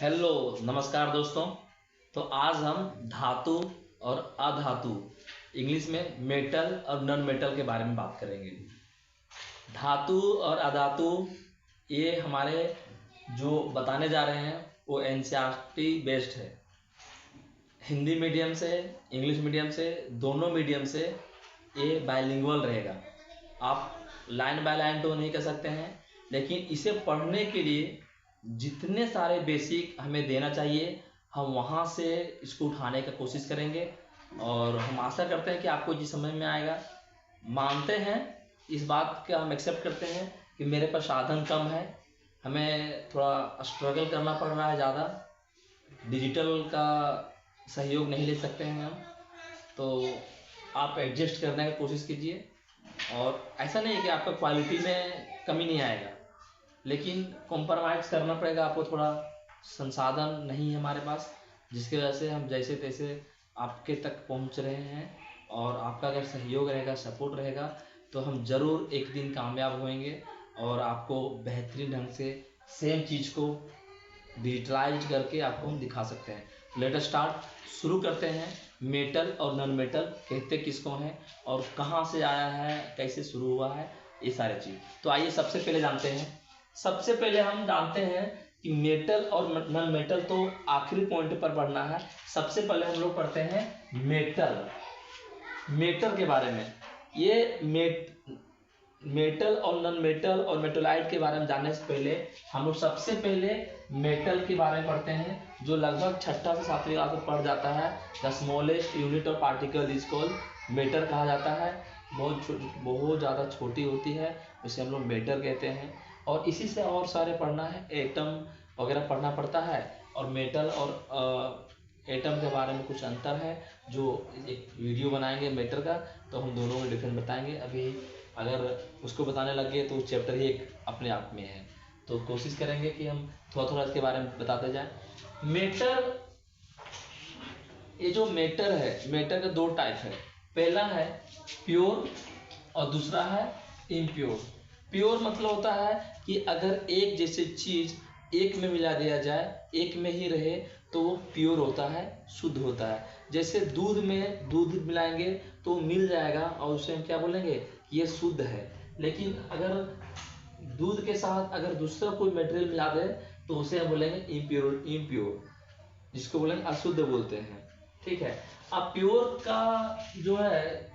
Hello नमस्कार दोस्तों। तो आज हम धातु और अधातु इंग्लिश में मेटल और नॉन मेटल के बारे में बात करेंगे। धातु और अधातु ये हमारे जो बताने जा रहे हैं वो एनसीईआरटी बेस्ड है। हिंदी मीडियम से इंग्लिश मीडियम से दोनों मीडियम से ये बाइलिंगुअल रहेगा। आप लाइन बाय लाइन तो नहीं कर सकते हैं, लेकिन इसे पढ़ने के लिए जितने सारे बेसिक हमें देना चाहिए हम वहाँ से इसको उठाने का कोशिश करेंगे और हम आशा करते हैं कि आपको जी समझ में आएगा। मानते हैं इस बात का, हम एक्सेप्ट करते हैं कि मेरे पास साधन कम है, हमें थोड़ा स्ट्रगल करना पड़ रहा है ज़्यादा, डिजिटल का सहयोग नहीं ले सकते हैं हम, तो आप एडजस्ट करने की कोशिश कीजिए। और ऐसा नहीं है कि आपका क्वालिटी में कमी नहीं आएगा, लेकिन कॉम्प्रोमाइज़ करना पड़ेगा आपको। थोड़ा संसाधन नहीं है हमारे पास, जिसकी वजह से हम जैसे तैसे आपके तक पहुंच रहे हैं। और आपका अगर सहयोग रहेगा, सपोर्ट रहेगा, तो हम ज़रूर एक दिन कामयाब होंगे और आपको बेहतरीन ढंग से सेम चीज़ को डिजिटलाइज करके आपको हम दिखा सकते हैं। लेट अस स्टार्ट, शुरू करते हैं। मेटल और नॉन मेटल कहते किसको हैं और कहाँ से आया है, कैसे शुरू हुआ है, ये सारे चीज़। तो आइए सबसे पहले जानते हैं। सबसे पहले हम जानते हैं कि मेटल और नॉन मेटल तो आखिरी पॉइंट पर पढ़ना है। सबसे पहले हम लोग पढ़ते हैं मेटल। मेटल के बारे में, ये मेटल और नॉन मेटल और मेटोलाइट के बारे में जानने से पहले हम लोग सबसे पहले मेटल के बारे में पढ़ते हैं, जो लगभग छठा से सातवीं क्लास में पढ़ जाता है। The smallest unit of particle is called metal कहा जाता है। बहुत ज़्यादा छोटी होती है, उसे हम लोग मेटल कहते हैं। और इसी से और सारे पढ़ना है, एटम वगैरह पढ़ना पड़ता है। और मेटल और एटम के बारे में कुछ अंतर है, जो एक वीडियो बनाएंगे मेटल का, तो हम दोनों में डिफरेंस बताएंगे। अभी अगर उसको बताने लगे तो चैप्टर ही एक अपने आप में है, तो कोशिश करेंगे कि हम थोड़ा थोड़ा इसके बारे में बताते जाएं। मेटल, ये जो मेटल है, मेटल के दो टाइप है। पहला है प्योर और दूसरा है इम्प्योर। प्योर मतलब होता है कि अगर एक जैसी चीज एक में मिला दिया जाए, एक में ही रहे, तो वो प्योर होता है, शुद्ध होता है। जैसे दूध में दूध मिलाएंगे तो मिल जाएगा और उसे हम क्या बोलेंगे, ये शुद्ध है। लेकिन अगर दूध के साथ अगर दूसरा कोई मटेरियल मिला दे तो उसे हम बोलेंगे इम्प्योर, इम्प्योर, जिसको बोलेंगे अशुद्ध बोलते हैं। ठीक है। अब प्योर का जो है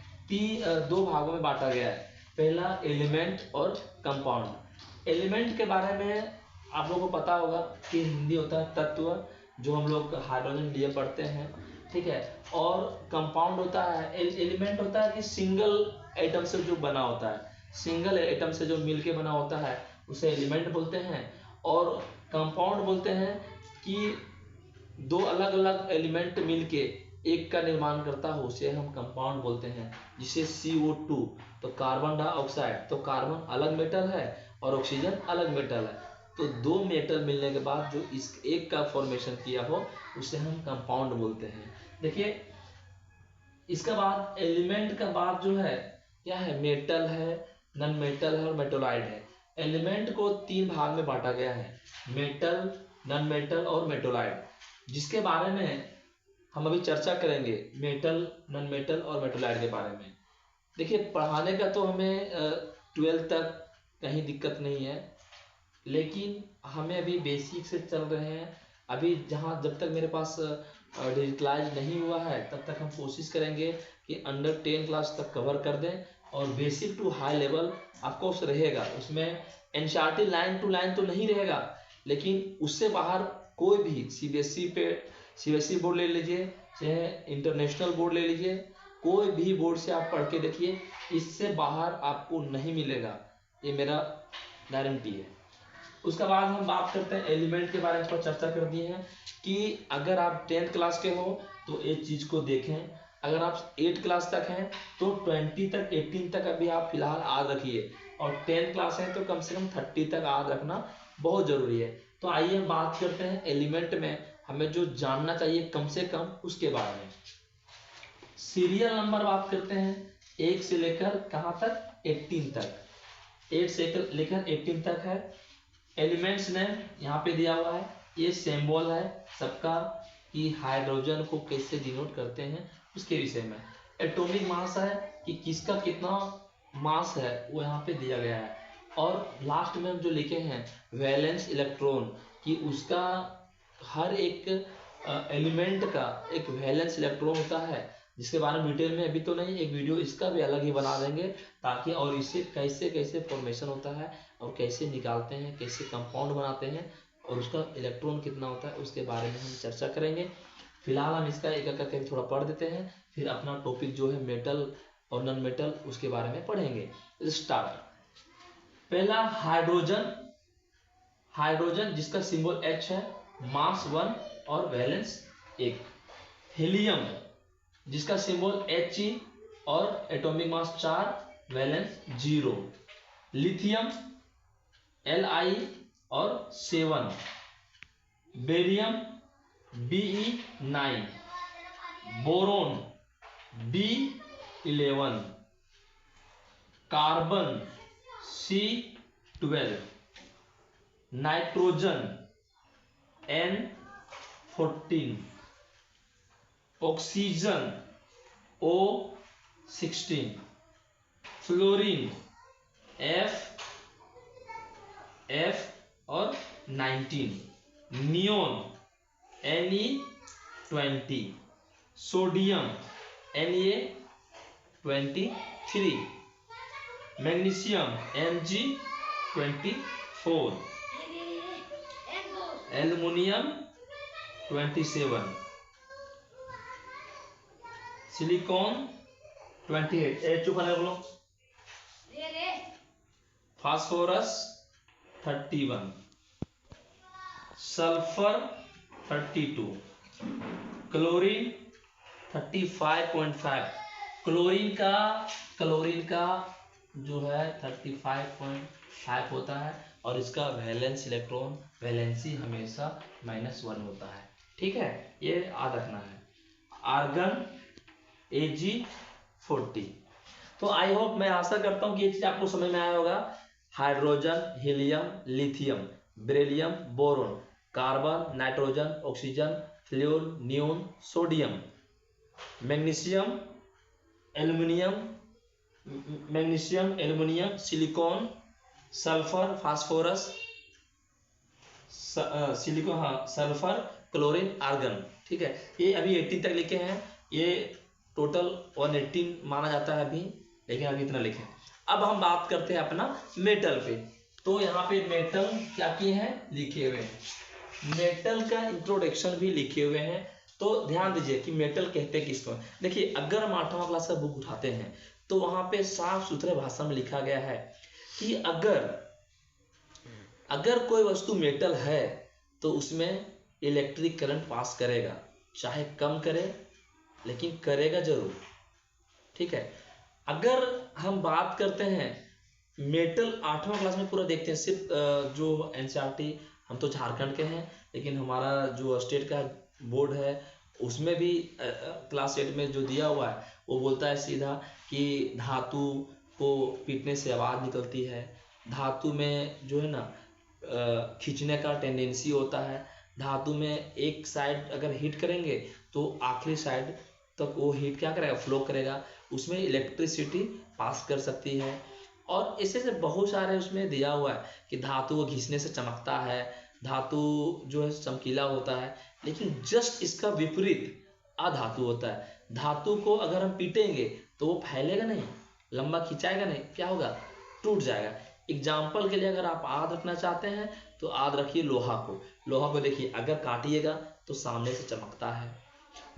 दो भागों में बांटा गया है। पहला एलिमेंट और कंपाउंड। एलिमेंट के बारे में आप लोगों को पता होगा कि हिंदी होता है तत्व, जो हम लोग हाइड्रोजन लिए पढ़ते हैं। ठीक है। और कंपाउंड होता है, एलिमेंट होता है कि सिंगल एटम से जो बना होता है, सिंगल एटम से जो मिलके बना होता है उसे एलिमेंट बोलते हैं। और कंपाउंड बोलते हैं कि दो अलग अलग एलिमेंट मिलके एक का निर्माण करता हो, उसे हम कंपाउंड बोलते हैं। जिसे CO2, तो कार्बन डाइऑक्साइड, तो कार्बन अलग मेटल है और ऑक्सीजन अलग मेटल है, तो दो मेटल मिलने के बाद जो इस एक का फॉर्मेशन किया हो उसे हम कंपाउंड बोलते हैं। देखिए, इसके बाद एलिमेंट का बाद जो है क्या है, मेटल है, नॉन मेटल है और मेटोलाइट है। एलिमेंट को तीन भाग में बांटा गया है, मेटल, नॉन मेटल और मेटोलाइट, जिसके बारे में हम अभी चर्चा करेंगे। मेटल, नॉन मेटल और मेटोलाइट के बारे में। देखिए, पढ़ाने का तो हमें 12th तक कहीं दिक्कत नहीं है, लेकिन हमें अभी बेसिक से चल रहे हैं। अभी जहाँ जब तक मेरे पास डिजिटलाइज नहीं हुआ है तब तक हम कोशिश करेंगे कि अंडर 10 क्लास तक कवर कर दें। और basic to high level of course रहेगा, उसमें एनसीईआरटी लाइन टू लाइन तो नहीं रहेगा, लेकिन उससे बाहर कोई भी सीबीएसई बोर्ड ले लीजिए, चाहे इंटरनेशनल बोर्ड ले लीजिए, कोई भी बोर्ड से आप पढ़ के देखिए, इससे बाहर आपको नहीं मिलेगा, ये मेरा गारंटी है। उसके बाद हम बात करते हैं एलिमेंट के बारे में। थोड़ा चर्चा कर दी है कि अगर आप 10th क्लास के हो तो एक चीज को देखें, अगर आप 8 क्लास तक हैं तो 20 तक 18 तक अभी आप फिलहाल याद रखिए, और 10th क्लास है तो कम से कम 30 तक याद रखना बहुत जरूरी है। तो आइए हम बात करते हैं एलिमेंट में हमें जो जानना चाहिए कम से कम उसके बारे में। सीरियल नंबर बात करते हैं, 1 से लेकर कहाँ तक, 18 तक। 8 से लेकर 18 तक है। एलिमेंट्स नेम यहाँ पे दिया हुआ है। ये सिंबल है सबका कि हाइड्रोजन को कैसे डिनोट करते हैं उसके विषय में। एटॉमिक मास है कि किसका कितना मास है वो यहाँ पे दिया गया है। और लास्ट में हम जो लिखे हैं वैलेंस इलेक्ट्रॉन कि उसका हर एक एलिमेंट का एक वैलेंस इलेक्ट्रॉन होता है, जिसके बारे में डिटेल में अभी तो नहीं, एक वीडियो इसका भी अलग ही बना देंगे ताकि, और इससे कैसे कैसे फॉर्मेशन होता है और कैसे निकालते हैं, कैसे कंपाउंड बनाते हैं और उसका इलेक्ट्रॉन कितना होता है उसके बारे में हम चर्चा करेंगे। फिलहाल हम इसका एक एक करके थोड़ा पढ़ देते हैं, फिर अपना टॉपिक जो है मेटल और नॉन मेटल उसके बारे में पढ़ेंगे। स्टार्ट। पहला हाइड्रोजन, हाइड्रोजन जिसका सिंबल H है, मास 1 और वैलेंस 1। हीलियम जिसका सिंबल He और atomic mass 4, valence 0। Lithium Li और 7। Barium Be9। Boron B11। Carbon C12। Nitrogen N14। Oxygen O16। Fluorine F और 19। Neon Ne20। Sodium Na23। Magnesium Mg24। Aluminium 27। Silicon 28। चुप है बोलो। Phosphorus 31। Sulphur 32। Chlorine 35.5। Chlorine का जो है 35.5 होता है और इसका वैलेंस इलेक्ट्रॉन वैलेंसी हमेशा -1 होता है। ठीक है, ये याद रखना है। Argon Ag40। तो आई होप, मैं आशा करता हूँ कि ये चीज आपको समझ में आया होगा। Hydrogen, helium, lithium, beryllium, boron, carbon, nitrogen, oxygen, fluorine, neon, sodium, magnesium, aluminium, silicon, sulphur, phosphorus, silicon, हाँ, सल्फर, क्लोरीन, आर्गन। ठीक है, ये अभी 18 तक लिखे हैं। ये टोटल 118 माना जाता है अभी, लेकिन अभी इतना लिखे। अब हम बात करते हैं अपना मेटल पे। तो यहाँ पे मेटल क्या किए हैं, लिखे हुए हैं। मेटल का इंट्रोडक्शन भी लिखे हुए हैं। तो ध्यान दीजिए कि मेटल कहते हैं किसको। देखिए, अगर हम 8वां क्लास का बुक उठाते हैं तो वहां पे साफ सुथरे भाषा में लिखा गया है कि अगर कोई वस्तु मेटल है तो उसमें इलेक्ट्रिक करंट पास करेगा, चाहे कम करे लेकिन करेगा जरूर। ठीक है, अगर हम बात करते हैं मेटल 8वां क्लास में पूरा देखते हैं। सिर्फ जो NCERT, हम तो झारखंड के हैं लेकिन हमारा जो स्टेट का बोर्ड है उसमें भी क्लास 8 में जो दिया हुआ है वो बोलता है सीधा कि धातु को पीटने से आवाज़ निकलती है। धातु में जो है ना खींचने का टेंडेंसी होता है। धातु में एक साइड अगर हीट करेंगे तो आखिरी साइड तक वो हीट क्या करेगा, फ्लो करेगा, उसमें इलेक्ट्रिसिटी पास कर सकती है। और इससे से बहुत सारे उसमें दिया हुआ है कि धातु को घिसने से चमकता है, धातु जो है चमकीला होता है। लेकिन जस्ट इसका विपरीत अधातु होता है। धातु को अगर हम पीटेंगे तो वो फैलेगा नहीं, लंबा खिंचाएगा नहीं, क्या होगा, टूट जाएगा। एग्जाम्पल के लिए अगर आप याद रखना चाहते हैं तो याद रखिए लोहा को। लोहा को देखिए, अगर काटिएगा तो सामने से चमकता है।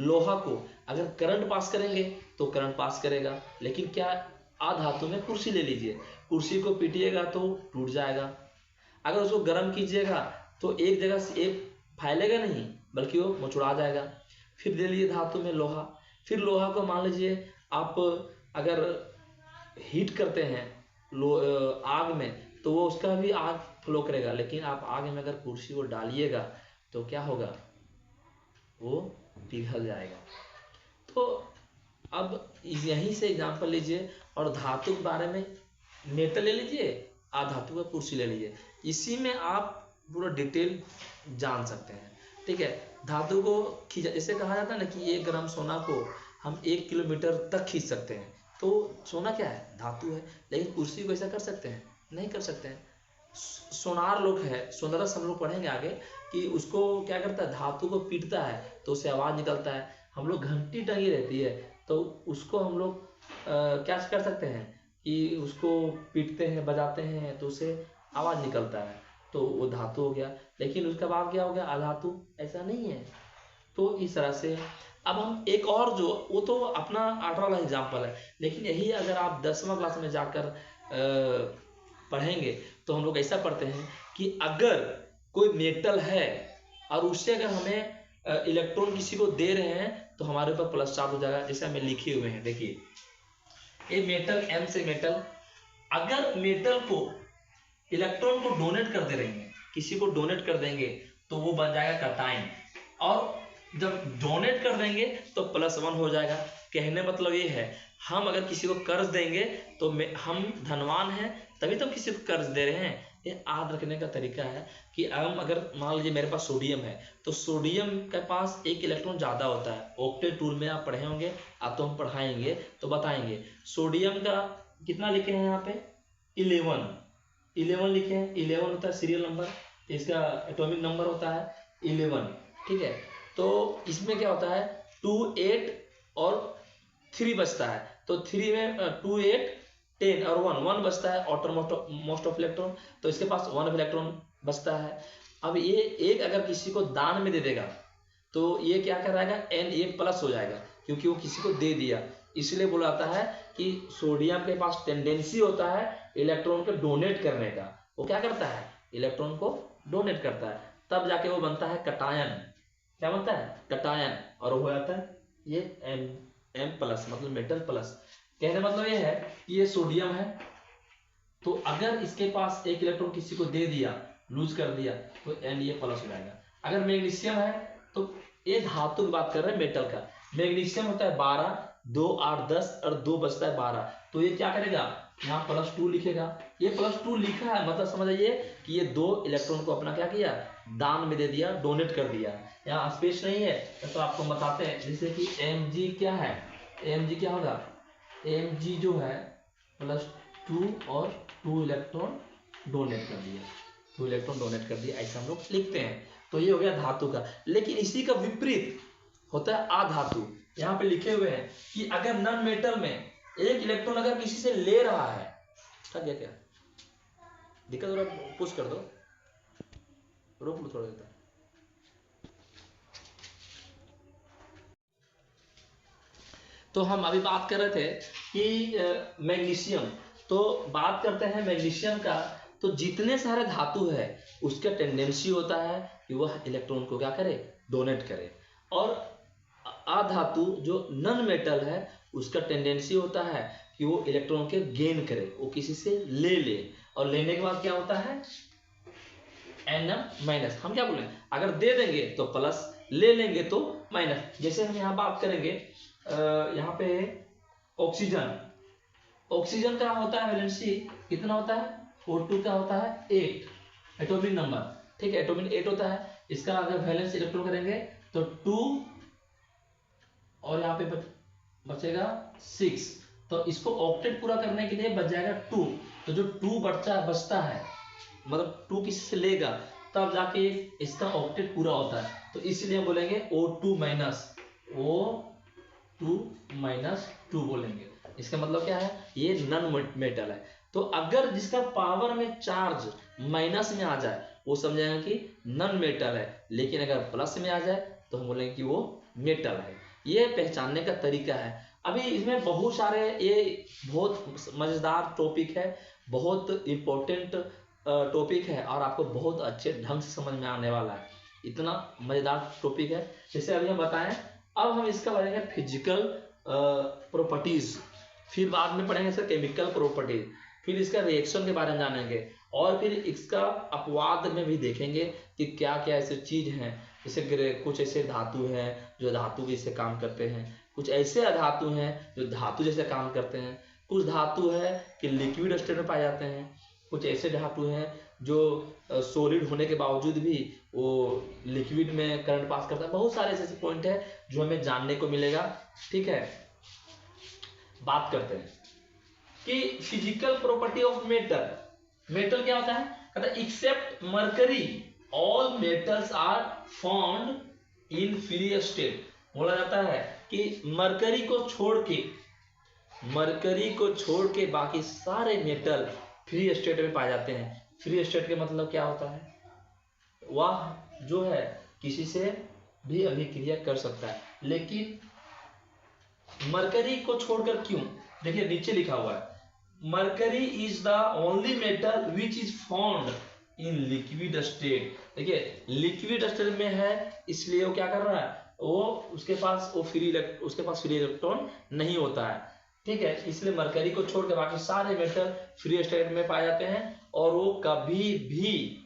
लोहा को अगर करंट पास करेंगे तो करंट पास करेगा। लेकिन क्या, अधातु में कुर्सी ले लीजिए, कुर्सी को पीटिएगा तो टूट जाएगा। अगर उसको गर्म कीजिएगा तो एक जगह से एक फैलेगा नहीं बल्कि वो मुचुड़ा जाएगा। फिर ले लीजिए धातु में लोहा, फिर लोहा को मान लीजिए आप अगर हीट करते हैं आग में तो वो उसका भी आग फ्लो करेगा। लेकिन आप आग में अगर कुर्सी को डालिएगा तो क्या होगा, वो पिघल जाएगा। तो अब यहीं से एग्जांपल लीजिए और धातु के बारे में मेटल ले लीजिए, अधातु का कुर्सी ले लीजिए। इसी में आप पूरा डिटेल जान सकते हैं। ठीक है, धातु को खींचा, जैसे कहा जाता है ना कि 1 ग्राम सोना को हम 1 किलोमीटर तक खींच सकते हैं। तो सोना क्या है, धातु है। लेकिन कुर्सी को ऐसा कर सकते हैं, नहीं कर सकते हैं। सोनार लोग है, सोनारस हम लोग पढ़ेंगे आगे कि उसको क्या करता है, धातु को पीटता है तो उससे आवाज निकलता है। हम लोग घंटी टंगी रहती है तो उसको हम लोग क्या कर सकते हैं कि उसको पीटते हैं, बजाते हैं तो उससे आवाज निकलता है, तो वो धातु हो गया। लेकिन उसका बाद क्या हो गया, अधातु, ऐसा नहीं है। तो इस तरह से अब हम एक और, जो वो तो अपना 8वां वाला एग्जाम्पल है, लेकिन यही अगर आप 10वां क्लास में जाकर पढ़ेंगे तो हम लोग ऐसा पढ़ते हैं कि अगर कोई मेटल है और उससे अगर हमें इलेक्ट्रॉन किसी को दे रहे हैं तो हमारे ऊपर प्लस चार्ज हो जाएगा। जैसे हमें लिखे हुए हैं, देखिए ये मेटल, एम से मेटल, अगर मेटल को इलेक्ट्रॉन को डोनेट कर दे रहे हैं, किसी को डोनेट कर देंगे तो वो बन जाएगा कटायन, और जब डोनेट कर देंगे तो +1 हो जाएगा। कहने मतलब ये है, हम अगर किसी को कर्ज देंगे तो हम धनवान हैं तभी तो हम किसी को कर्ज दे रहे हैं। ये याद रखने का तरीका है कि हम अगर मान लीजिए मेरे पास सोडियम है तो सोडियम के पास एक इलेक्ट्रॉन ज़्यादा होता है। ऑक्टेट रूल में आप पढ़े होंगे, आप तो हम पढ़ाएंगे तो बताएंगे। सोडियम का कितना लिखे हैं यहाँ पे, 11 लिखे हैं। 11 होता है सीरियल नंबर, इसका एटॉमिक नंबर होता है 11। ठीक है, तो इसमें क्या होता है 2, 8 और 3 बचता है, तो 3 में 2, 8, 10 और 1 बचता है आउटर मोस्ट ऑफ इलेक्ट्रॉन, तो इसके पास 1 इलेक्ट्रॉन बचता है। अब ये एक अगर किसी को दान में दे देगा तो ये क्या कराएगा, Na+ हो जाएगा, क्योंकि वो किसी को दे दिया। इसलिए बोला जाता है कि सोडियम के पास टेंडेंसी होता है इलेक्ट्रॉन को डोनेट करने का। वो क्या करता है, इलेक्ट्रॉन को डोनेट करता है, तब जाके वो बनता है कटायन। क्या बनता है, कटायन, और वो हो जाता है ये M+, मतलब मेटल प्लस। कहने मतलब ये है कि ये सोडियम है, तो अगर इसके पास एक इलेक्ट्रॉन किसी को दे दिया, लूज कर दिया, तो Na+ हो जाएगा। अगर मैग्नीशियम है तो ये धातु की बात कर रहे हैं, मेटल का। मैग्नीशियम होता है 12, 2, 8, 10 और 2 बचता है 12, तो ये क्या करेगा, यहाँ +2 लिखेगा। ये +2 लिखा है मतलब समझ आइए कि ये 2 इलेक्ट्रॉन को अपना क्या किया, दान में दे दिया, डोनेट कर दिया। यहाँ स्पेस नहीं है तो आपको बताते हैं, जैसे कि Mg क्या है, Mg क्या होगा, Mg जो है +2 और 2 इलेक्ट्रॉन डोनेट कर दिया, 2 इलेक्ट्रॉन डोनेट कर दिया, ऐसा हम लोग लिखते हैं। तो ये हो गया धातु का। लेकिन इसी का विपरीत होता है अधातु। यहाँ पे लिखे हुए हैं कि अगर नॉन मेटल में एक इलेक्ट्रॉन अगर किसी से ले रहा है, थक गया क्या, दिक्कत हो रहा है, पुश कर दो, रोक लो थोड़ा देर। तो हम अभी बात कर रहे थे कि मैग्नीशियम, तो बात करते हैं मैग्नीशियम का। तो जितने सारे धातु है उसका टेंडेंसी होता है कि वह इलेक्ट्रॉन को क्या करे, डोनेट करे। और अधातु जो नॉन मेटल है उसका टेंडेंसी होता है कि वो इलेक्ट्रॉन के गेन करे, वो किसी से ले, और लेने के बाद क्या होता है Nm-। हम क्या बोले, अगर दे देंगे तो प्लस, ले लेंगे तो माइनस। जैसे हम यहाँ बात करेंगे यहाँ पे ऑक्सीजन का होता है वैलेंसी कितना होता है, O2 का होता है 8 एटॉमिक नंबर। ठीक है, एटॉमिक 8 होता है। इसका अगर वैलेंस इलेक्ट्रॉन करेंगे तो 2 और यहाँ पे बचेगा 6, तो इसको ऑक्टेट पूरा करने के लिए बच जाएगा 2। तो जो 2 बचता है, मतलब 2 किसी से लेगा तब जाके इसका ऑक्टेट पूरा होता है, तो इसलिए हम बोलेंगे O2-2 बोलेंगे। इसका मतलब क्या है, ये नॉन मेटल है। तो अगर जिसका पावर में चार्ज माइनस में आ जाए वो समझेंगे कि नॉन मेटल है, लेकिन अगर प्लस में आ जाए तो हम बोलेंगे कि वो मेटल है। ये पहचानने का तरीका है। अभी इसमें बहुत सारे, ये बहुत मजेदार टॉपिक है, बहुत इंपॉर्टेंट टॉपिक है, और आपको बहुत अच्छे ढंग से समझ में आने वाला है। इतना मजेदार टॉपिक है। जैसे अभी हम बताएं, अब हम इसका पढ़ेंगे फिजिकल प्रॉपर्टीज, फिर बाद में पढ़ेंगे इसका केमिकल प्रॉपर्टीज, फिर इसका रिएक्शन के बारे में जानेंगे, और फिर इसका अपवाद में भी देखेंगे कि क्या क्या ऐसे चीज हैं। जैसे कुछ ऐसे धातु हैं जो धातु जैसे काम करते हैं, कुछ ऐसे अधातु हैं जो धातु जैसे काम करते हैं, कुछ धातु है कि लिक्विड स्टेट में पाए जाते हैं, कुछ ऐसे धातु हैं जो सॉलिड होने के बावजूद भी वो लिक्विड में करंट पास करता है। बहुत सारे ऐसे पॉइंट है जो हमें जानने को मिलेगा। ठीक है, बात करते हैं कि physical property of metal. Metal क्या होता है, कहता है except mercury all metals are found in free state. बोला जाता है कि मरकरी को छोड़ के बाकी सारे मेटल फ्री स्टेट में पाए जाते हैं। फ्री स्टेट के मतलब क्या होता है, वह जो है किसी से भी अभिक्रिया कर सकता है, लेकिन मरकरी को छोड़कर क्यों? देखिए नीचे लिखा हुआ है, mercury is the only metal which is found in liquid state. देखिए लिक्विड स्टेट में है, इसलिए वो क्या कर रहा है, वो उसके पास फ्री इलेक्ट्रॉन नहीं होता है। ठीक है, इसलिए मरकरी को छोड़ के बाकी सारे मेटल फ्री स्टेट में पाए जाते हैं और वो कभी भी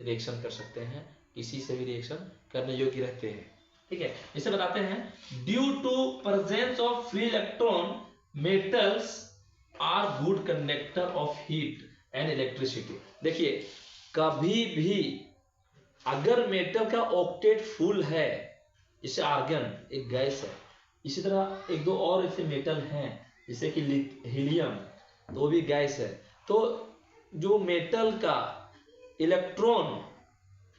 रिएक्शन कर सकते हैं, किसी से भी रिएक्शन करने योग्य रहते हैं। ठीक है, इसे बताते हैं, due to presence of free electron metals are good conductor of heat and electricity. देखिए कभी भी अगर मेटल का ऑक्टेट फुल है, जैसे आर्गन एक गैस है, इसी तरह एक दो और ऐसे मेटल हैं जैसे कि हीलियम, तो वो भी गैस है, तो जो मेटल का इलेक्ट्रॉन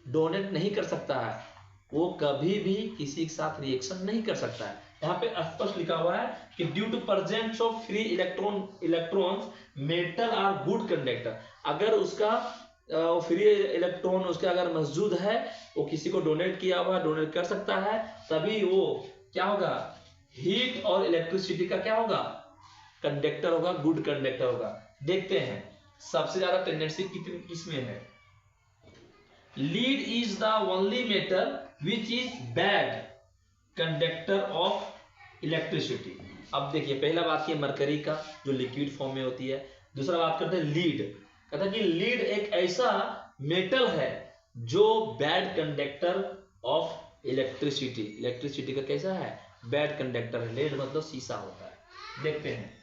डोनेट नहीं कर सकता है वो कभी भी किसी के साथ रिएक्शन नहीं कर सकता है। यहाँ पे स्पष्ट लिखा हुआ है कि due to presence of free electrons metal are good conductor. अगर उसका फ्री इलेक्ट्रॉन उसका अगर मौजूद है, वो किसी को डोनेट किया हुआ डोनेट कर सकता है, तभी वो क्या होगा, हीट और इलेक्ट्रिसिटी का क्या होगा, कंडक्टर होगा, गुड कंडक्टर होगा। देखते हैं सबसे ज्यादा टेंडेंसी किसमें है। Lead is the only metal which is bad conductor of electricity. अब देखिए पहला बात की मरकरी का जो लिक्विड फॉर्म में होती है, दूसरा बात करते हैं लीड। कहता है कि लीड एक ऐसा मेटल है जो bad conductor of electricity, electricity का कैसा है, बैड कंडक्टर है। लीड मतलब शीशा होता है। देखते हैं,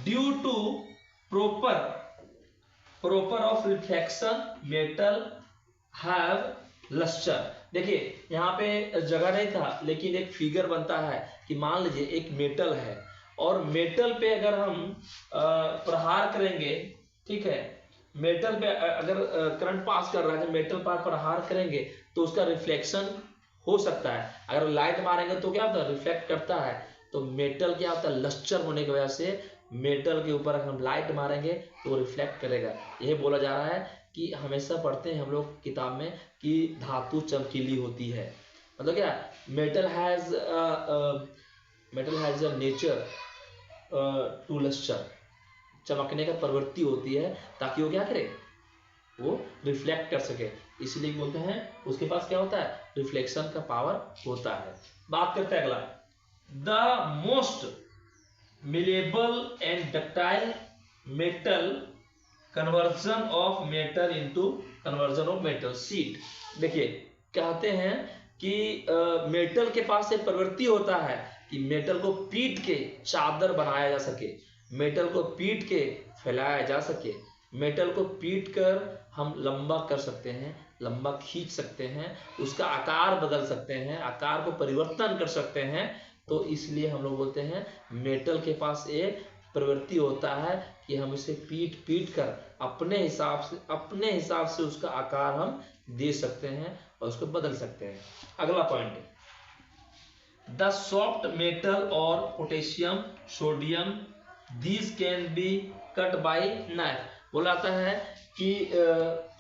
due to proper of reflection metal have lustre. देखिए यहाँ पे जगह नहीं था, लेकिन एक फिगर बनता है कि मान लीजिए एक मेटल है और मेटल पे अगर हम प्रहार करेंगे, ठीक है, मेटल पे अगर करंट पास कर रहा है, मेटल पर प्रहार करेंगे तो उसका रिफ्लेक्शन हो सकता है। अगर लाइट मारेंगे तो क्या होता है, रिफ्लेक्ट करता है। तो मेटल क्या होता है, लस्टर होने की वजह से मेटल के ऊपर अगर हम लाइट मारेंगे तो रिफ्लेक्ट करेगा। यह बोला जा रहा है कि हमेशा पढ़ते हैं हम लोग किताब में कि धातु चमकीली होती है, मतलब क्या, metal has a nature to lustre, चमकने का प्रवृत्ति होती है ताकि वो क्या करे, वो रिफ्लेक्ट कर सके, इसलिए बोलते हैं उसके पास क्या होता है, रिफ्लेक्शन का पावर होता है। बात करते हैं अगला, the most malleable and ductile metal conversion of metal into conversion of metal sheet। देखिए कहते हैं कि मेटल के पास एक प्रवृत्ति होता है कि मेटल को पीट के चादर बनाया जा सके, मेटल को पीट के फैलाया जा सके, मेटल को पीट कर हम लंबा कर सकते हैं, लंबा खींच सकते हैं, उसका आकार बदल सकते हैं, आकार को परिवर्तन कर सकते हैं। तो इसलिए हम लोग बोलते हैं मेटल के पास एक प्रवृत्ति होता है कि हम इसे पीट कर अपने हिसाब से उसका आकार हम दे सकते हैं और उसको बदल सकते हैं। अगला पॉइंट, द सॉफ्ट मेटल और potassium sodium these can be cut by knife. बोला जाता है कि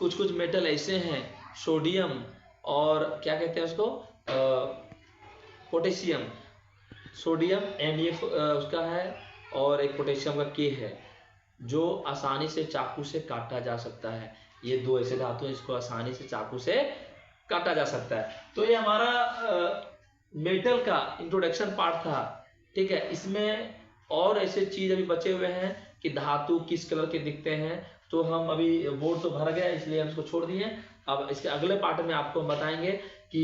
कुछ मेटल ऐसे हैं, सोडियम और क्या कहते हैं उसको, पोटेशियम, सोडियम NF उसका है और एक पोटेशियम का K है, जो आसानी से चाकू से काटा जा सकता है। ये दो ऐसे धातु हैं इसको आसानी से चाकू से काटा जा सकता है। तो ये हमारा मेटल का इंट्रोडक्शन पार्ट था। ठीक है, इसमें और ऐसे चीज अभी बचे हुए हैं कि धातु किस कलर के दिखते हैं, तो हम अभी बोर्ड तो भर गया इसलिए हम इसको छोड़ दिए। अब इसके अगले पार्ट में आपको बताएंगे कि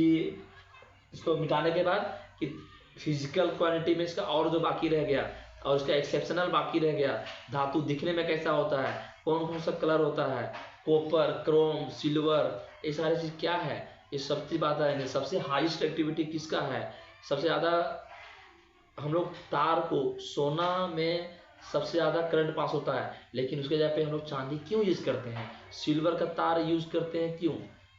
इसको मिटाने के बाद कि फिजिकल क्वालिटी में इसका और जो बाकी रह गया और इसका एक्सेप्शनल बाकी रह गया, धातु दिखने में कैसा होता है, कौन कौन सा कलर होता है, कॉपर, क्रोम, सिल्वर, ये सारी चीज क्या है, ये सब चीज बात आएंगे। सबसे हाईएस्ट एक्टिविटी किसका है, सबसे ज्यादा हम लोग तार को, सोना में सबसे ज्यादा करंट पास होता है, लेकिन उसके जगह पे हम लोग चांदी क्यों यूज करते हैं, सिल्वर का तार यूज करते हैं क्यों।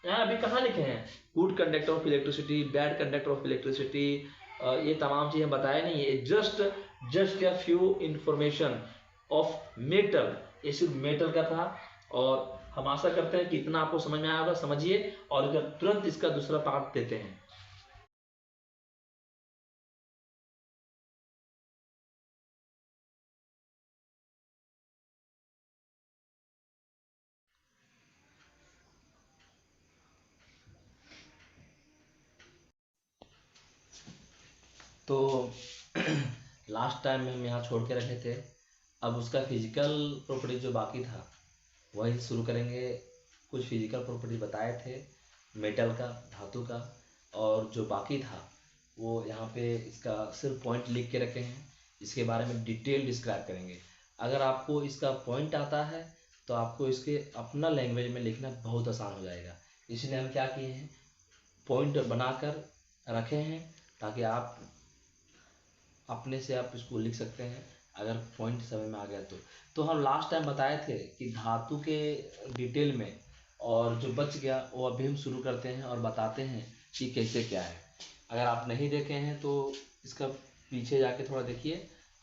यहाँ अभी कहाँ लिखे हैं good conductor of electricity, bad conductor of electricity, ये तमाम चीजें बताया नहीं है। Just a few information of metal, ये सिर्फ मेटल का था। और हम आशा करते हैं कि इतना आपको समझ में आया होगा, समझिए और तुरंत इसका दूसरा पार्ट देते हैं। तो लास्ट टाइम में हम यहाँ छोड़ के रखे थे, अब उसका फिजिकल प्रॉपर्टी जो बाकी था वही शुरू करेंगे। कुछ फिजिकल प्रॉपर्टी बताए थे मेटल का, धातु का, और जो बाकी था वो यहाँ पे इसका सिर्फ पॉइंट लिख के रखे हैं, इसके बारे में डिटेल डिस्क्राइब करेंगे। अगर आपको इसका पॉइंट आता है तो आपको इसके अपना लैंग्वेज में लिखना बहुत आसान हो जाएगा। इसलिए हम क्या किए हैं, पॉइंट बनाकर रखे हैं ताकि आप अपने से आप इसको लिख सकते हैं अगर पॉइंट समझ में आ गया तो हम लास्ट टाइम बताए थे कि धातु के डिटेल में, और जो बच गया वो अभी हम शुरू करते हैं और बताते हैं कि कैसे क्या है। अगर आप नहीं देखे हैं तो इसका पीछे जाके थोड़ा देखिए,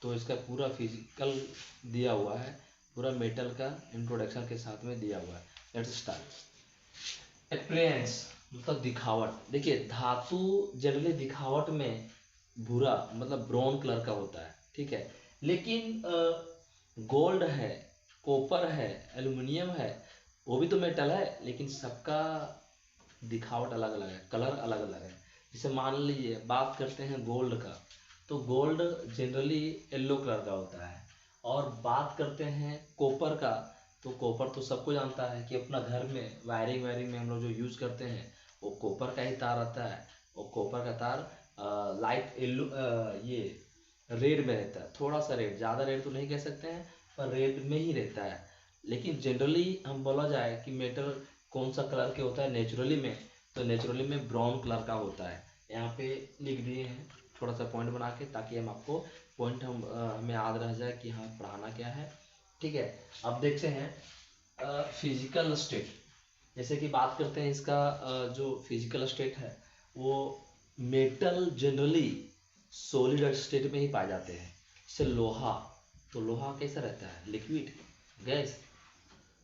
तो इसका पूरा फिजिकल दिया हुआ है, पूरा मेटल का इंट्रोडक्शन के साथ में दिया हुआ है। Let's start. अपीयरेंस मतलब दिखावट। देखिए धातु जनरली दिखावट में भूरा मतलब ब्राउन कलर का होता है, ठीक है। लेकिन गोल्ड है, कॉपर है, एल्युमिनियम है, वो भी तो मेटल है, लेकिन सबका दिखावट अलग अलग है, कलर अलग अलग है। जैसे मान लीजिए बात करते हैं गोल्ड का, तो गोल्ड जनरली येलो कलर का होता है। और बात करते हैं कॉपर का, तो कॉपर तो सबको जानता है कि अपना घर में वायरिंग वायरिंग में हम लोग जो यूज करते हैं वो कॉपर का ही तार आता है। वो कॉपर का तार लाइट येलो, ये रेड में रहता है, थोड़ा सा रेड, ज़्यादा रेड तो नहीं कह सकते हैं पर रेड में ही रहता है। लेकिन जनरली हम बोला जाए कि मेटल कौन सा कलर के होता है नेचुरली में, तो नेचुरली में ब्राउन कलर का होता है। यहाँ पे लिख दिए हैं थोड़ा सा पॉइंट बना के, ताकि हम आपको पॉइंट हमें याद रह जाए कि हाँ पढ़ाना क्या है, ठीक है। अब देखते हैं फिजिकल स्टेट। जैसे कि बात करते हैं इसका जो फिजिकल स्टेट है, वो मेटल जनरली सॉलिड स्टेट में ही पाए जाते हैं। जैसे लोहा, तो लोहा कैसा रहता है, लिक्विड, गैस,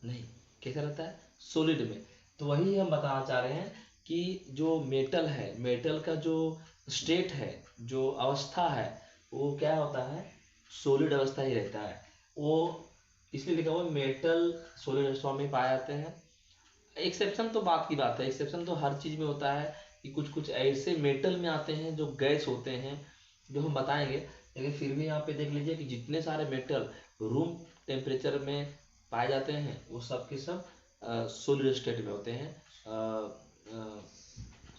नहीं, कैसा रहता है, सॉलिड में। तो वही हम बताना चाह रहे हैं कि जो मेटल है, मेटल का जो स्टेट है, जो अवस्था है, वो क्या होता है, सॉलिड अवस्था ही रहता है। वो इसलिए लिखा हुआ मेटल सॉलिड अवस्था में पाए जाते हैं। एक्सेप्शन तो बात की बात है, एक्सेप्शन तो हर चीज में होता है कि कुछ कुछ ऐसे मेटल में आते हैं जो गैस होते हैं, जो हम बताएंगे। लेकिन फिर भी यहाँ पे देख लीजिए कि जितने सारे मेटल रूम टेम्परेचर में पाए जाते हैं वो सब के सब सॉलिड स्टेट में होते हैं,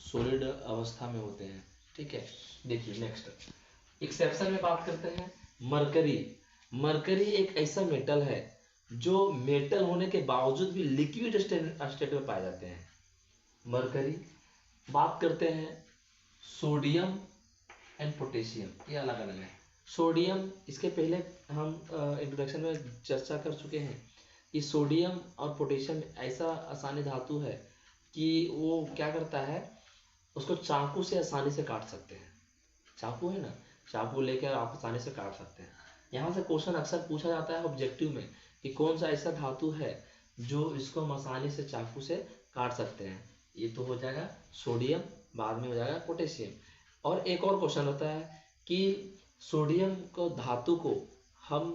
सॉलिड अवस्था में होते हैं, ठीक है। देखिए नेक्स्ट एक्सेप्शन में बात करते हैं मरकरी। मरकरी एक ऐसा मेटल है जो मेटल होने के बावजूद भी लिक्विड स्टेट में पाए जाते हैं, मरकरी। बात करते हैं सोडियम एंड पोटेशियम, ये अलग अलग है। सोडियम, इसके पहले हम इंट्रोडक्शन में चर्चा कर चुके हैं कि सोडियम और पोटेशियम ऐसा आसानी धातु है कि वो क्या करता है, उसको चाकू से आसानी से काट सकते हैं। चाकू है ना, चाकू लेकर आप आसानी से काट सकते हैं। यहाँ से क्वेश्चन अक्सर पूछा जाता है ऑब्जेक्टिव में कि कौन सा ऐसा धातु है जो इसको हम आसानी से चाकू से काट सकते हैं। ये तो हो जाएगा सोडियम, बाद में हो जाएगा पोटेशियम। और एक और क्वेश्चन होता है कि सोडियम को, धातु को हम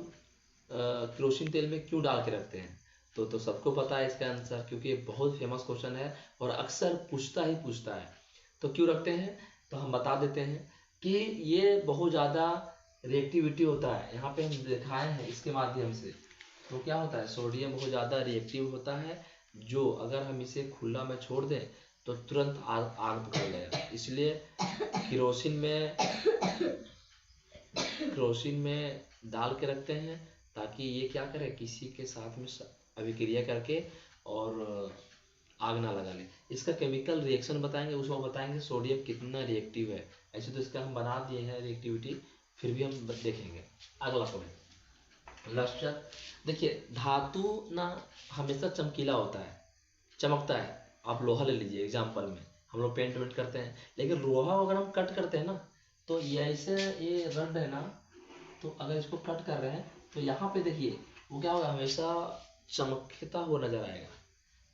केरोसिन तेल में क्यों डाल के रखते हैं, तो सबको पता है इसका आंसर, क्योंकि ये बहुत फेमस क्वेश्चन है और अक्सर पूछता है। तो क्यों रखते हैं, तो हम बता देते हैं कि ये बहुत ज़्यादा रिएक्टिविटी होता है। यहाँ पे हम दिखाए हैं इसके माध्यम से। तो क्या होता है, सोडियम बहुत ज़्यादा रिएक्टिव होता है, जो अगर हम इसे खुला में छोड़ दें तो तुरंत आग आग पकड़ लेगा। इसलिए केरोसिन में डाल के रखते हैं ताकि ये क्या करे, किसी के साथ में अभिक्रिया करके और आग ना लगा ले। इसका केमिकल रिएक्शन बताएंगे, उसमें बताएंगे सोडियम कितना रिएक्टिव है। ऐसे तो इसका हम बना दिए हैं रिएक्टिविटी, फिर भी हम देखेंगे। अगला पॉइंट लस्टर। देखिए धातु ना हमेशा चमकीला होता है, चमकता है। आप लोहा ले लीजिए एग्जाम्पल में, हम लोग पेंट वेंट करते हैं, लेकिन लोहा अगर हम कट करते हैं ना, तो ये ऐसे ये रड है ना, तो अगर इसको कट कर रहे हैं तो यहाँ पे देखिए वो क्या होगा, हमेशा चमकता हुआ नजर आएगा।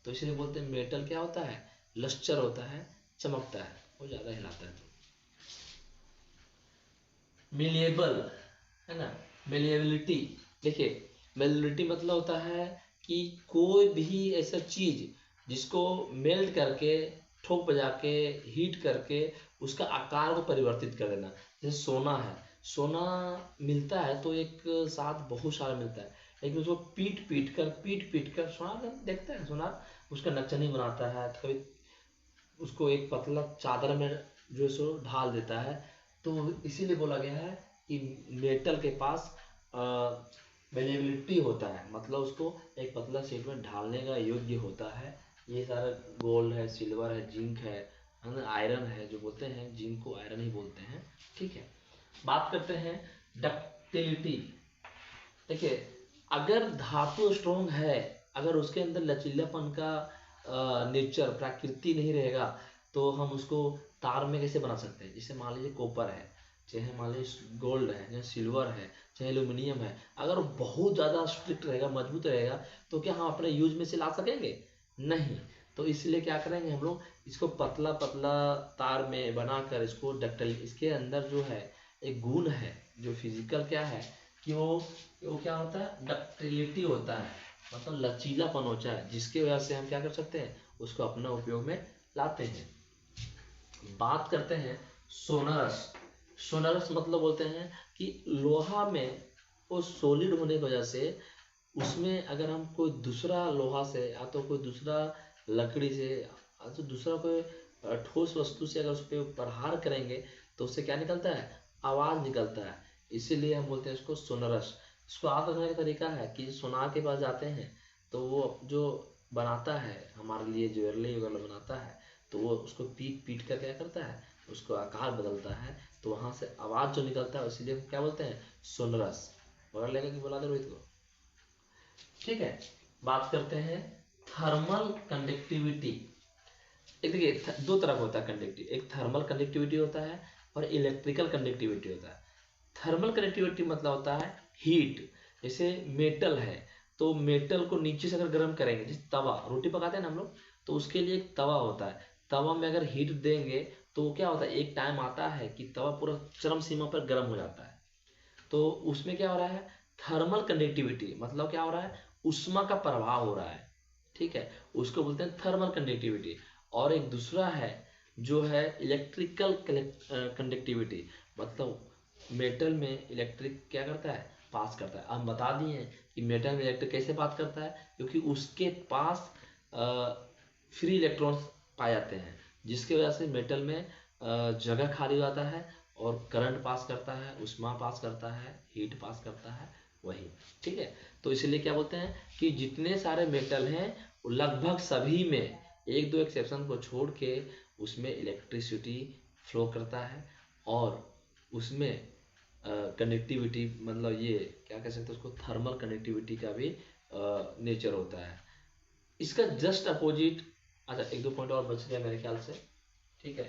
तो इसलिए बोलते हैं मेटल क्या होता है, लस्टर होता है, चमकता है, वो ज्यादा हिलाता है। मिलिएबल है ना, मिलिएबिलिटी। देखिए मिलिएबिलिटी मतलब होता है कि कोई भी ऐसा चीज जिसको मेल्ट करके, ठोक बजा के, हीट करके उसका आकार को परिवर्तित कर देना। जैसे सोना है, सोना मिलता है तो एक साथ बहुत सारा मिलता है, लेकिन उसको पीट पीट कर सोनार देखते हैं, सोनार उसका नक्शा नहीं बनाता है, कभी उसको एक पतला चादर में जो है सो ढाल देता है। तो इसीलिए बोला गया है कि मेटल के पास मेलेबिलिटी होता है, मतलब उसको एक पतला शीट में ढालने का योग्य होता है। ये सारा गोल्ड है, सिल्वर है, जिंक है ना, आयरन है, जो बोलते हैं जिंक को आयरन ही बोलते हैं। ठीक है, बात करते हैं डक्टिलिटी। देखिए अगर धातु स्ट्रोंग है, अगर उसके अंदर लचीलापन का नेचर प्रकृति नहीं रहेगा, तो हम उसको तार में कैसे बना सकते हैं। जैसे मान लीजिए कॉपर है, चाहे मान लीजिए गोल्ड है, चाहे सिल्वर है, चाहे एल्यूमिनियम है, अगर वो बहुत ज़्यादा स्ट्रिक्ट रहेगा, मजबूत रहेगा, तो क्या हम अपने यूज में से ला सकेंगे, नहीं। तो इसलिए क्या करेंगे हम लोग, इसको पतला पतला तार में बनाकर इसको डक्टाइल, इसके अंदर जो है एक गुण है जो फिजिकल क्या है कि वो क्या होता है, डक्टिलिटी होता है, मतलब लचीलापन होता है, जिसकी वजह से हम क्या कर सकते हैं, उसको अपना उपयोग में लाते हैं। बात करते हैं सोनरस। सोनरस मतलब बोलते हैं कि लोहा में वो सॉलिड होने की वजह से उसमें अगर हम कोई दूसरा लोहा से या तो कोई दूसरा लकड़ी से या तो दूसरा कोई ठोस वस्तु से अगर उस पर प्रहार करेंगे तो उससे क्या निकलता है, आवाज निकलता है। इसीलिए हम बोलते हैं इसको सोनरस। इसको याद रखने का तरीका है कि सोनार के पास जाते हैं तो वो जो बनाता है हमारे लिए ज्वेलरी वगैरह बनाता है, तो वो उसको पीट पीट कर क्या करता है, उसको आकार बदलता है, तो वहां से आवाज जो निकलता है इसीलिए क्या बोलते हैं, सोनरस। पकड़ लेगा कि बोला दे रोहित को। ठीक है, बात करते हैं थर्मल कंडक्टिविटी। एक देखिए दो तरह का होता है कंडक्टिव, एक थर्मल कंडक्टिविटी होता है और इलेक्ट्रिकल कंडक्टिविटी होता है। थर्मल कंडक्टिविटी मतलब होता है हीट। जैसे मेटल है, तो मेटल को नीचे से अगर गर्म करेंगे, जैसे तवा, रोटी पकाते हैं ना हम लोग, तो उसके लिए एक तवा होता है, तवा में अगर हीट देंगे तो क्या होता है, एक टाइम आता है कि तवा पूरा चरम सीमा पर गर्म हो जाता है। तो उसमें क्या हो रहा है, थर्मल कंडक्टिविटी मतलब क्या हो रहा है, उष्मा का प्रभाव हो रहा है। ठीक है, उसको बोलते हैं थर्मल कंडक्टिविटी। और एक दूसरा है जो है इलेक्ट्रिकल कंडक्टिविटी, मतलब मेटल में इलेक्ट्रिक क्या करता है, पास करता है। हम बता दिए कि मेटल में इलेक्ट्रिक कैसे पास करता है, क्योंकि उसके पास फ्री इलेक्ट्रॉन्स पाए जाते हैं, जिसकी वजह से मेटल में जगह खाली हो जाता है और करंट पास करता है, उष्मा पास करता है, हीट पास करता है, वही। ठीक है, तो इसलिए क्या बोलते हैं कि जितने सारे मेटल हैं लगभग सभी में, एक दो एक्सेप्शन को छोड़ के, उसमें इलेक्ट्रिसिटी फ्लो करता है और उसमें कनेक्टिविटी, मतलब ये क्या कह सकते हैं उसको, थर्मल कनेक्टिविटी का भी नेचर होता है। इसका जस्ट अपोजिट, अच्छा एक दो पॉइंट और बच गया मेरे ख्याल से। ठीक है,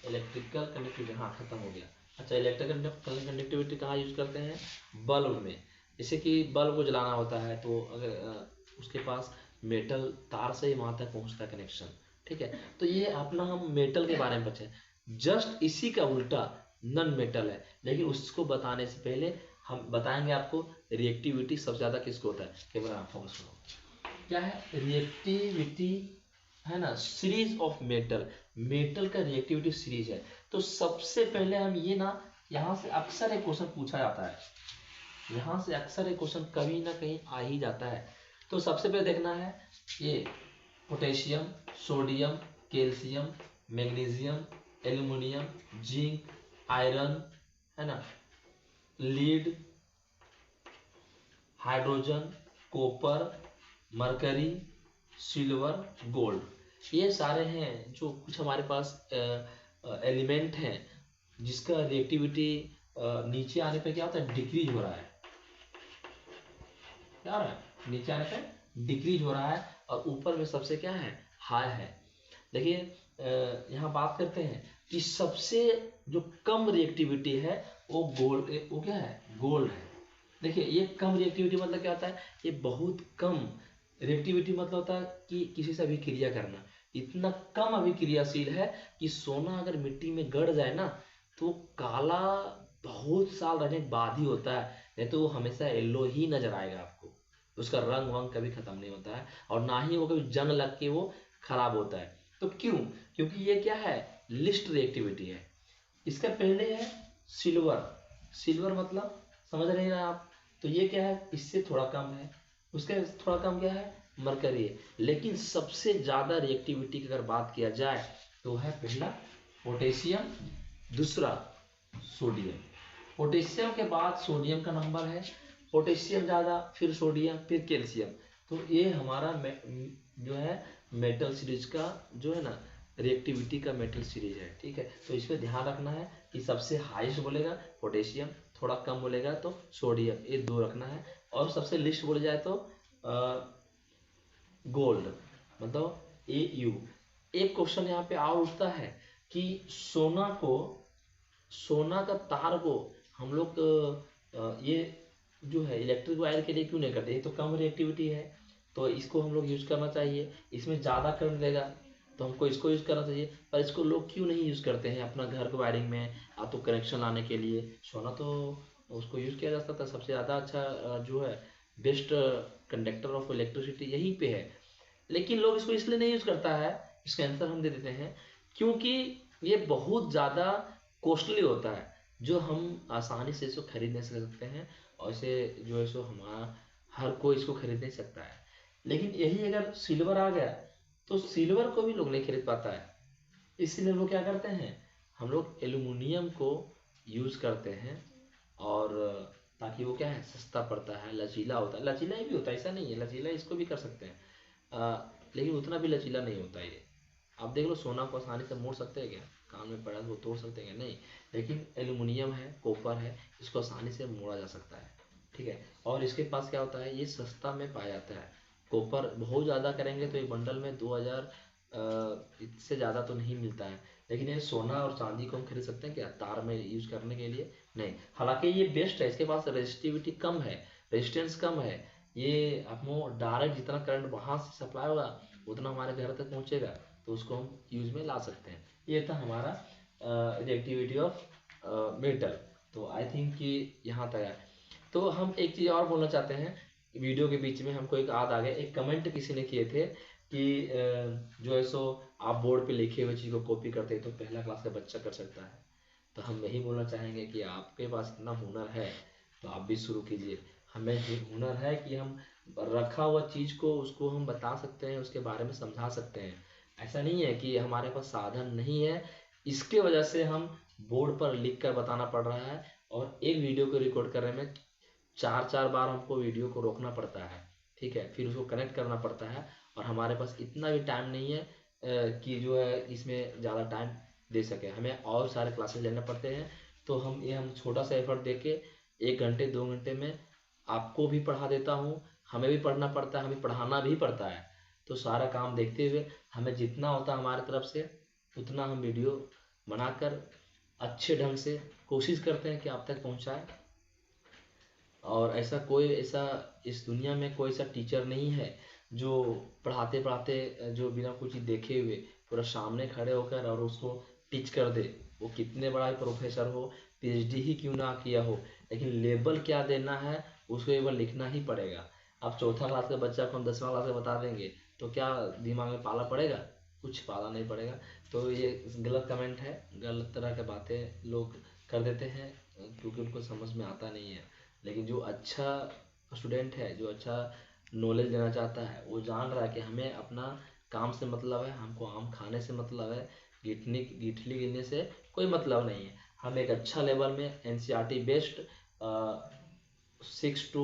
इलेक्ट्रिकल कनेक्टिविटी, हाँ खत्म हो गया। अच्छा इलेक्ट्रिकल कनेक्टिविटी कहाँ यूज करते हैं, बल्ब में। जैसे कि बल्ब को जलाना होता है तो अगर उसके पास मेटल तार से ही वहां तक पहुंचता है कनेक्शन। ठीक है, तो ये अपना हम मेटल के बारे में बचे। जस्ट इसी का उल्टा नॉन मेटल है, लेकिन उसको बताने से पहले हम बताएंगे आपको रिएक्टिविटी सबसे ज्यादा किसको होता है। कैमरा फोकस करो, क्या है रिएक्टिविटी, है ना, सीरीज ऑफ मेटल। मेटल का रिएक्टिविटी सीरीज है। तो सबसे पहले हम ये ना, यहाँ से अक्सर एक क्वेश्चन पूछा जाता है, यहाँ से अक्सर एक क्वेश्चन कभी ना कहीं आ ही जाता है। तो सबसे पहले देखना है ये potassium, sodium, calcium, magnesium, aluminium, zinc, iron, है ना, lead, hydrogen, copper, mercury, silver, gold, ये सारे हैं जो कुछ हमारे पास एलिमेंट हैं जिसका रिएक्टिविटी नीचे आने पे क्या होता है, डिक्रीज हो रहा है। क्या हो रहा है, नीचे आने पे डिक्रीज हो रहा है और ऊपर में सबसे क्या है, हाई है। देखिए यहाँ बात करते हैं कि सबसे जो कम रिएक्टिविटी है वो गोल्ड, वो क्या है, गोल्ड है। देखिए ये कम रिएक्टिविटी मतलब क्या होता है, ये बहुत कम रिएक्टिविटी मतलब होता है कि किसी से अभिक्रिया करना इतना कम अभिक्रियाशील है कि सोना अगर मिट्टी में गड़ जाए ना तो काला बहुत साल रहने के बाद ही होता है, नहीं तो वो हमेशा येलो ही नजर आएगा आपको, उसका रंग वंग कभी खत्म नहीं होता है और ना ही वो कभी जंग लग के वो खराब होता है। तो क्यों, क्योंकि ये क्या है, लिस्ट रिएक्टिविटी है। इसका पहले है सिल्वर, सिल्वर मतलब समझ रहे हैं आप, तो ये क्या है, इससे थोड़ा कम है। उसके थोड़ा कम क्या है, मरकरी है। लेकिन सबसे ज्यादा रिएक्टिविटी की अगर बात किया जाए तो है पहला पोटेशियम, दूसरा सोडियम। पोटेशियम के बाद सोडियम का नंबर है, पोटेशियम ज्यादा, फिर सोडियम, फिर कैल्शियम। तो ये हमारा जो है मेटल सीरीज का जो है ना रिएक्टिविटी का मेटल सीरीज है, ठीक है। तो इसमें ध्यान रखना है कि सबसे हाईएस्ट बोलेगा पोटेशियम, थोड़ा कम बोलेगा तो सोडियम, ये दो रखना है। और सबसे लिस्ट बोले जाए तो गोल्ड मतलब AU। एक क्वेश्चन यहाँ पे और उठता है कि सोना का तार को हम लोग ये जो है इलेक्ट्रिक वायर के लिए क्यों नहीं करते, ये तो कम रिएक्टिविटी है तो इसको हम लोग यूज करना चाहिए, इसमें ज़्यादा करंट देगा तो हमको इसको यूज करना चाहिए। पर इसको लोग क्यों नहीं यूज करते हैं अपना घर के वायरिंग में, या तो कनेक्शन लाने के लिए। सोना तो उसको यूज किया जा सकता है, सबसे ज़्यादा अच्छा जो है बेस्ट कंडक्टर ऑफ इलेक्ट्रिसिटी यहीं पे है। लेकिन लोग इसको इसलिए नहीं यूज करता है, इसका आंसर हम दे देते हैं, क्योंकि ये बहुत ज़्यादा कॉस्टली होता है, जो हम आसानी से इसको खरीद नहीं सकते हैं और इसे जो है सो हमारा हर कोई इसको खरीद नहीं सकता है। लेकिन यही अगर सिल्वर आ गया तो सिल्वर को भी लोग नहीं खरीद पाता है, इसलिए लोग क्या करते हैं, हम लोग एल्युमिनियम को यूज करते हैं। और ताकि वो क्या है, सस्ता पड़ता है, लचीला होता है, लचीला ही भी होता है, ऐसा नहीं है, लचीला इसको भी कर सकते हैं लेकिन उतना भी लचीला नहीं होता ये। आप देख लो सोना को आसानी से मोड़ सकते हैं क्या, कान में पड़ा वो तोड़ सकते हैं क्या, नहीं। लेकिन एल्युमिनियम है, कॉपर है, इसको आसानी से मोड़ा जा सकता है, ठीक है। और इसके पास क्या होता है, ये सस्ता में पाया जाता है। कॉपर बहुत ज़्यादा करेंगे तो एक बंडल में 2000 इससे ज़्यादा तो नहीं मिलता है। लेकिन ये सोना और चांदी को हम खरीद सकते हैं क्या तार में यूज करने के लिए, नहीं। हालांकि ये बेस्ट है, इसके पास रेजिस्टिविटी कम है, रेजिस्टेंस कम है, ये आपको डायरेक्ट जितना करंट वहां से सप्लाई होगा उतना हमारे घर तक पहुंचेगा, तो उसको हम यूज में ला सकते हैं। ये था हमारा रिएक्टिविटी ऑफ मेटल। तो आई थिंक कि यहाँ तक है। तो हम एक चीज़ और बोलना चाहते हैं, वीडियो के बीच में हमको एक याद आ गया, एक कमेंट किसी ने किए थे कि जो है सो आप बोर्ड पे लिखे हुए चीज़ को कॉपी करते हैं तो पहला क्लास का बच्चा कर सकता है। तो हम यही बोलना चाहेंगे कि आपके पास इतना हुनर है तो आप भी शुरू कीजिए। हमें हुनर है कि हम रखा हुआ चीज़ को उसको हम बता सकते हैं, उसके बारे में समझा सकते हैं। ऐसा नहीं है कि हमारे पास साधन नहीं है, इसके वजह से हम बोर्ड पर लिख कर बताना पड़ रहा है। और एक वीडियो को रिकॉर्ड करने में 4 बार हमको वीडियो को रोकना पड़ता है, ठीक है, फिर उसको कनेक्ट करना पड़ता है। और हमारे पास इतना भी टाइम नहीं है कि जो है इसमें ज़्यादा टाइम दे सके, हमें और सारे क्लासेस लेने पड़ते हैं। तो हम छोटा सा एफर्ट दे के 1 घंटे 2 घंटे में आपको भी पढ़ा देता हूँ, हमें भी पढ़ना पड़ता है, हमें पढ़ाना भी पड़ता है। तो सारा काम देखते हुए हमें जितना होता है हमारे तरफ से उतना हम वीडियो बनाकर अच्छे ढंग से कोशिश करते हैं कि आप तक पहुँचाए। और ऐसा इस दुनिया में कोई सा टीचर नहीं है जो पढ़ाते पढ़ाते जो बिना कुछ देखे हुए पूरा सामने खड़े होकर और उसको टीच कर दे। वो कितने बड़ा प्रोफेसर हो, PhD ही क्यों ना किया हो, लेकिन लेबल क्या देना है उसको एक बार लिखना ही पड़ेगा। आप चौथा क्लास के बच्चा को हम 10वां क्लास में बता देंगे तो क्या दिमाग में पाला पड़ेगा, कुछ पाला नहीं पड़ेगा। तो ये गलत कमेंट है, गलत तरह की बातें लोग कर देते हैं क्योंकि उनको समझ में आता नहीं है। लेकिन जो अच्छा स्टूडेंट है, जो अच्छा नॉलेज देना चाहता है, वो जान रहा है कि हमें अपना काम से मतलब है, हमको आम खाने से मतलब है, गिठली गिनने से कोई मतलब नहीं है। हम एक अच्छा लेवल में NCERT बेस्ड 6 to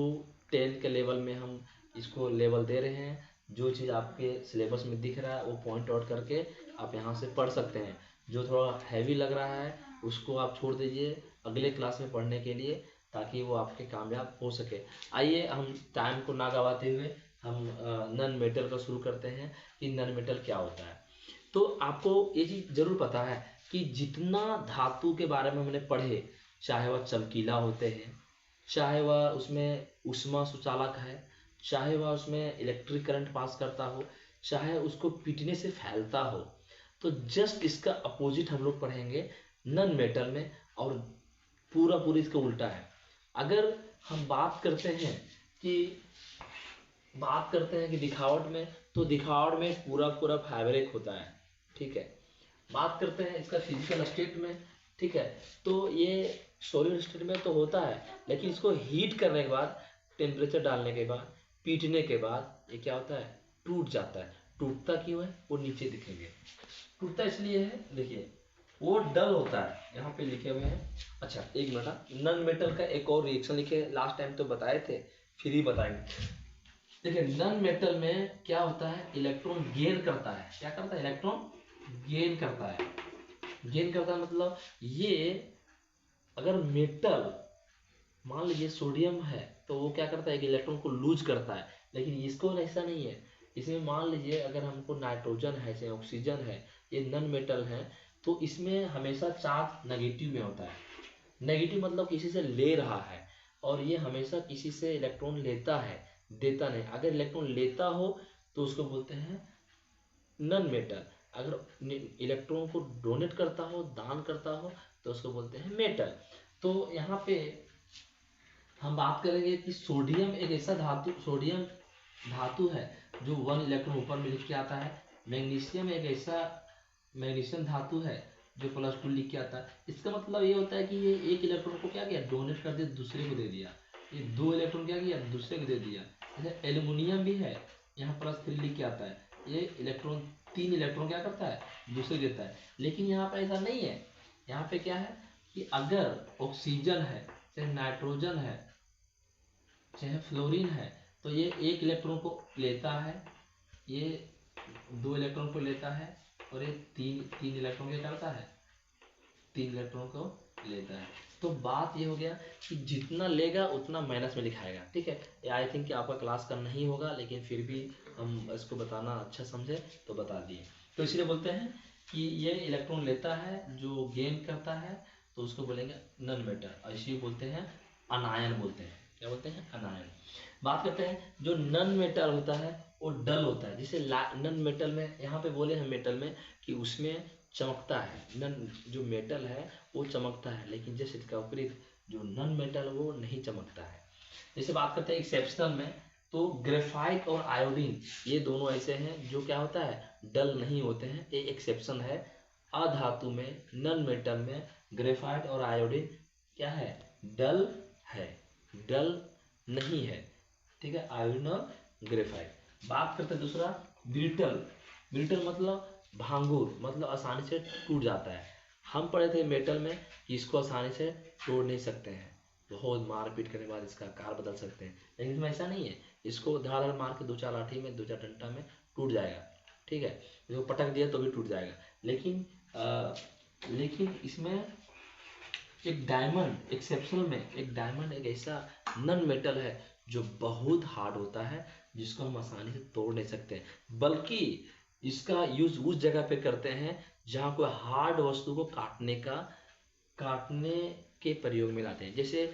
10 के लेवल में हम इसको लेवल दे रहे हैं। जो चीज़ आपके सिलेबस में दिख रहा है वो पॉइंट आउट करके आप यहाँ से पढ़ सकते हैं। जो थोड़ा हैवी लग रहा है उसको आप छोड़ दीजिए अगले क्लास में पढ़ने के लिए, ताकि वो आपके कामयाब हो सके। आइए हम टाइम को ना गवाते हुए हम नन मेटल का शुरू करते हैं कि नन मेटल क्या होता है। तो आपको ये चीज़ जरूर पता है कि जितना धातु के बारे में हमने पढ़े, चाहे वह चमकीला होते हैं, चाहे वह उसमें ऊष्मा सुचालक है, चाहे वह उसमें इलेक्ट्रिक करंट पास करता हो, चाहे उसको पीटने से फैलता हो, तो जस्ट इसका अपोजिट हम लोग पढ़ेंगे नन मेटल में, और पूरा इसका उल्टा है। अगर हम बात करते हैं कि दिखावट में, तो दिखावट में पूरा फैब्रिक होता है, ठीक है। बात करते हैं इसका फिजिकल स्टेट में, ठीक है, तो ये सॉलिड स्टेट में तो होता है, लेकिन इसको हीट करने के बाद, टेम्परेचर डालने के बाद, पीटने के बाद ये क्या होता है, टूट जाता है। टूटता क्यों है वो नीचे दिखेंगे। टूटता इसलिए है, देखिए वो डल होता है, यहाँ पे लिखे हुए हैं। अच्छा एक मिनट, नन मेटल का एक और रिएक्शन लिखे, लास्ट टाइम तो बताए थे, फिर ही बताएंगे। देखिए नन मेटल में क्या होता है, इलेक्ट्रॉन गेन करता है। क्या करता है, इलेक्ट्रॉन गेन करता है। गेन करता है मतलब ये, अगर मेटल मान लीजिए सोडियम है तो वो क्या करता है, एक इलेक्ट्रॉन को लूज करता है, लेकिन इसको ऐसा नहीं है। इसमें मान लीजिए अगर हमको नाइट्रोजन है, चाहे ऑक्सीजन है, ये नन मेटल है, तो इसमें हमेशा चार्ज नेगेटिव में होता है। नेगेटिव मतलब किसी से ले रहा है, और ये हमेशा किसी से इलेक्ट्रॉन लेता है, देता नहीं। अगर इलेक्ट्रॉन लेता हो तो उसको बोलते हैं नन मेटल, अगर इलेक्ट्रॉन को डोनेट करता हो, दान करता हो, तो उसको बोलते हैं मेटल। तो यहाँ पे हम बात करेंगे कि सोडियम धातु है जो 1 इलेक्ट्रॉन ऊपर में लिख के आता है। मैग्नीशियम एक ऐसा मैग्नीशियम धातु है जो +2 लिख के आता है। इसका मतलब ये होता है कि ये एक इलेक्ट्रॉन को क्या किया, डोनेट कर दिया, दूसरे को दे दिया। ये 2 इलेक्ट्रॉन क्या किया, दूसरे को दे दिया। जैसे एल्युमिनियम भी है, यहाँ +3 लिख के आता है, ये इलेक्ट्रॉन 3 इलेक्ट्रॉन क्या करता है, दूसरे देता है। लेकिन यहाँ पे ऐसा नहीं है। यहाँ पे क्या है कि अगर ऑक्सीजन है, चाहे नाइट्रोजन है, चाहे फ्लोरीन है, तो ये एक इलेक्ट्रॉन को लेता है, ये 2 इलेक्ट्रॉन को लेता है, और ये तीन इलेक्ट्रॉन क्या करता है, 3 इलेक्ट्रॉन को लेता है। तो बात ये हो गया कि जितना लेगा उतना माइनस में लिखाएगा, ठीक है। आई थिंक कि आपका क्लास का नहीं होगा, लेकिन फिर भी हम इसको बताना अच्छा समझे तो बता दिए। तो इसलिए बोलते हैं कि ये इलेक्ट्रॉन लेता है, जो गेन करता है, तो उसको बोलेंगे नन मेटल। इसी बोलते हैं अनायन बोलते हैं। क्या बोलते हैं, अनायन। बात करते हैं जो नन मेटल होता है वो डल होता है। जैसे नन मेटल में, यहाँ पे बोले हैं मेटल में कि उसमें चमकता है, नन जो मेटल है वो चमकता है, लेकिन जैसे इसका विपरीत जो नन मेटल वो नहीं चमकता है। जैसे बात करते हैं एक्सेप्शनल में, तो ग्रेफाइट और आयोडीन ये दोनों ऐसे हैं जो क्या होता है, डल नहीं होते हैं। ये एक्सेप्शन है। अधातु में, नन मेटल में ग्रेफाइट और आयोडीन क्या है, डल है, डल नहीं है, ठीक है, आयोडीन और ग्रेफाइट। बात करते हैं दूसरा ब्रिटल। ब्रिटल मतलब भांगुर, मतलब आसानी से टूट जाता है। हम पढ़े थे मेटल में कि इसको आसानी से तोड़ नहीं सकते हैं, बहुत मारपीट करने के बाद इसका आकार बदल सकते हैं, लेकिन इसमें ऐसा नहीं है। इसको धड़ाधड़ मार के 2-4 लाठी में, 2-4 डंडा में टूट जाएगा, ठीक है। इसको पटक दिया तो भी टूट जाएगा। लेकिन इसमें एक डायमंड, एक्सेप्शनल में एक डायमंड एक ऐसा नन मेटल है जो बहुत हार्ड होता है, जिसको हम आसानी से तोड़ नहीं सकते, बल्कि इसका यूज उस जगह पे करते हैं जहाँ कोई हार्ड वस्तु को काटने के प्रयोग में लाते हैं। जैसे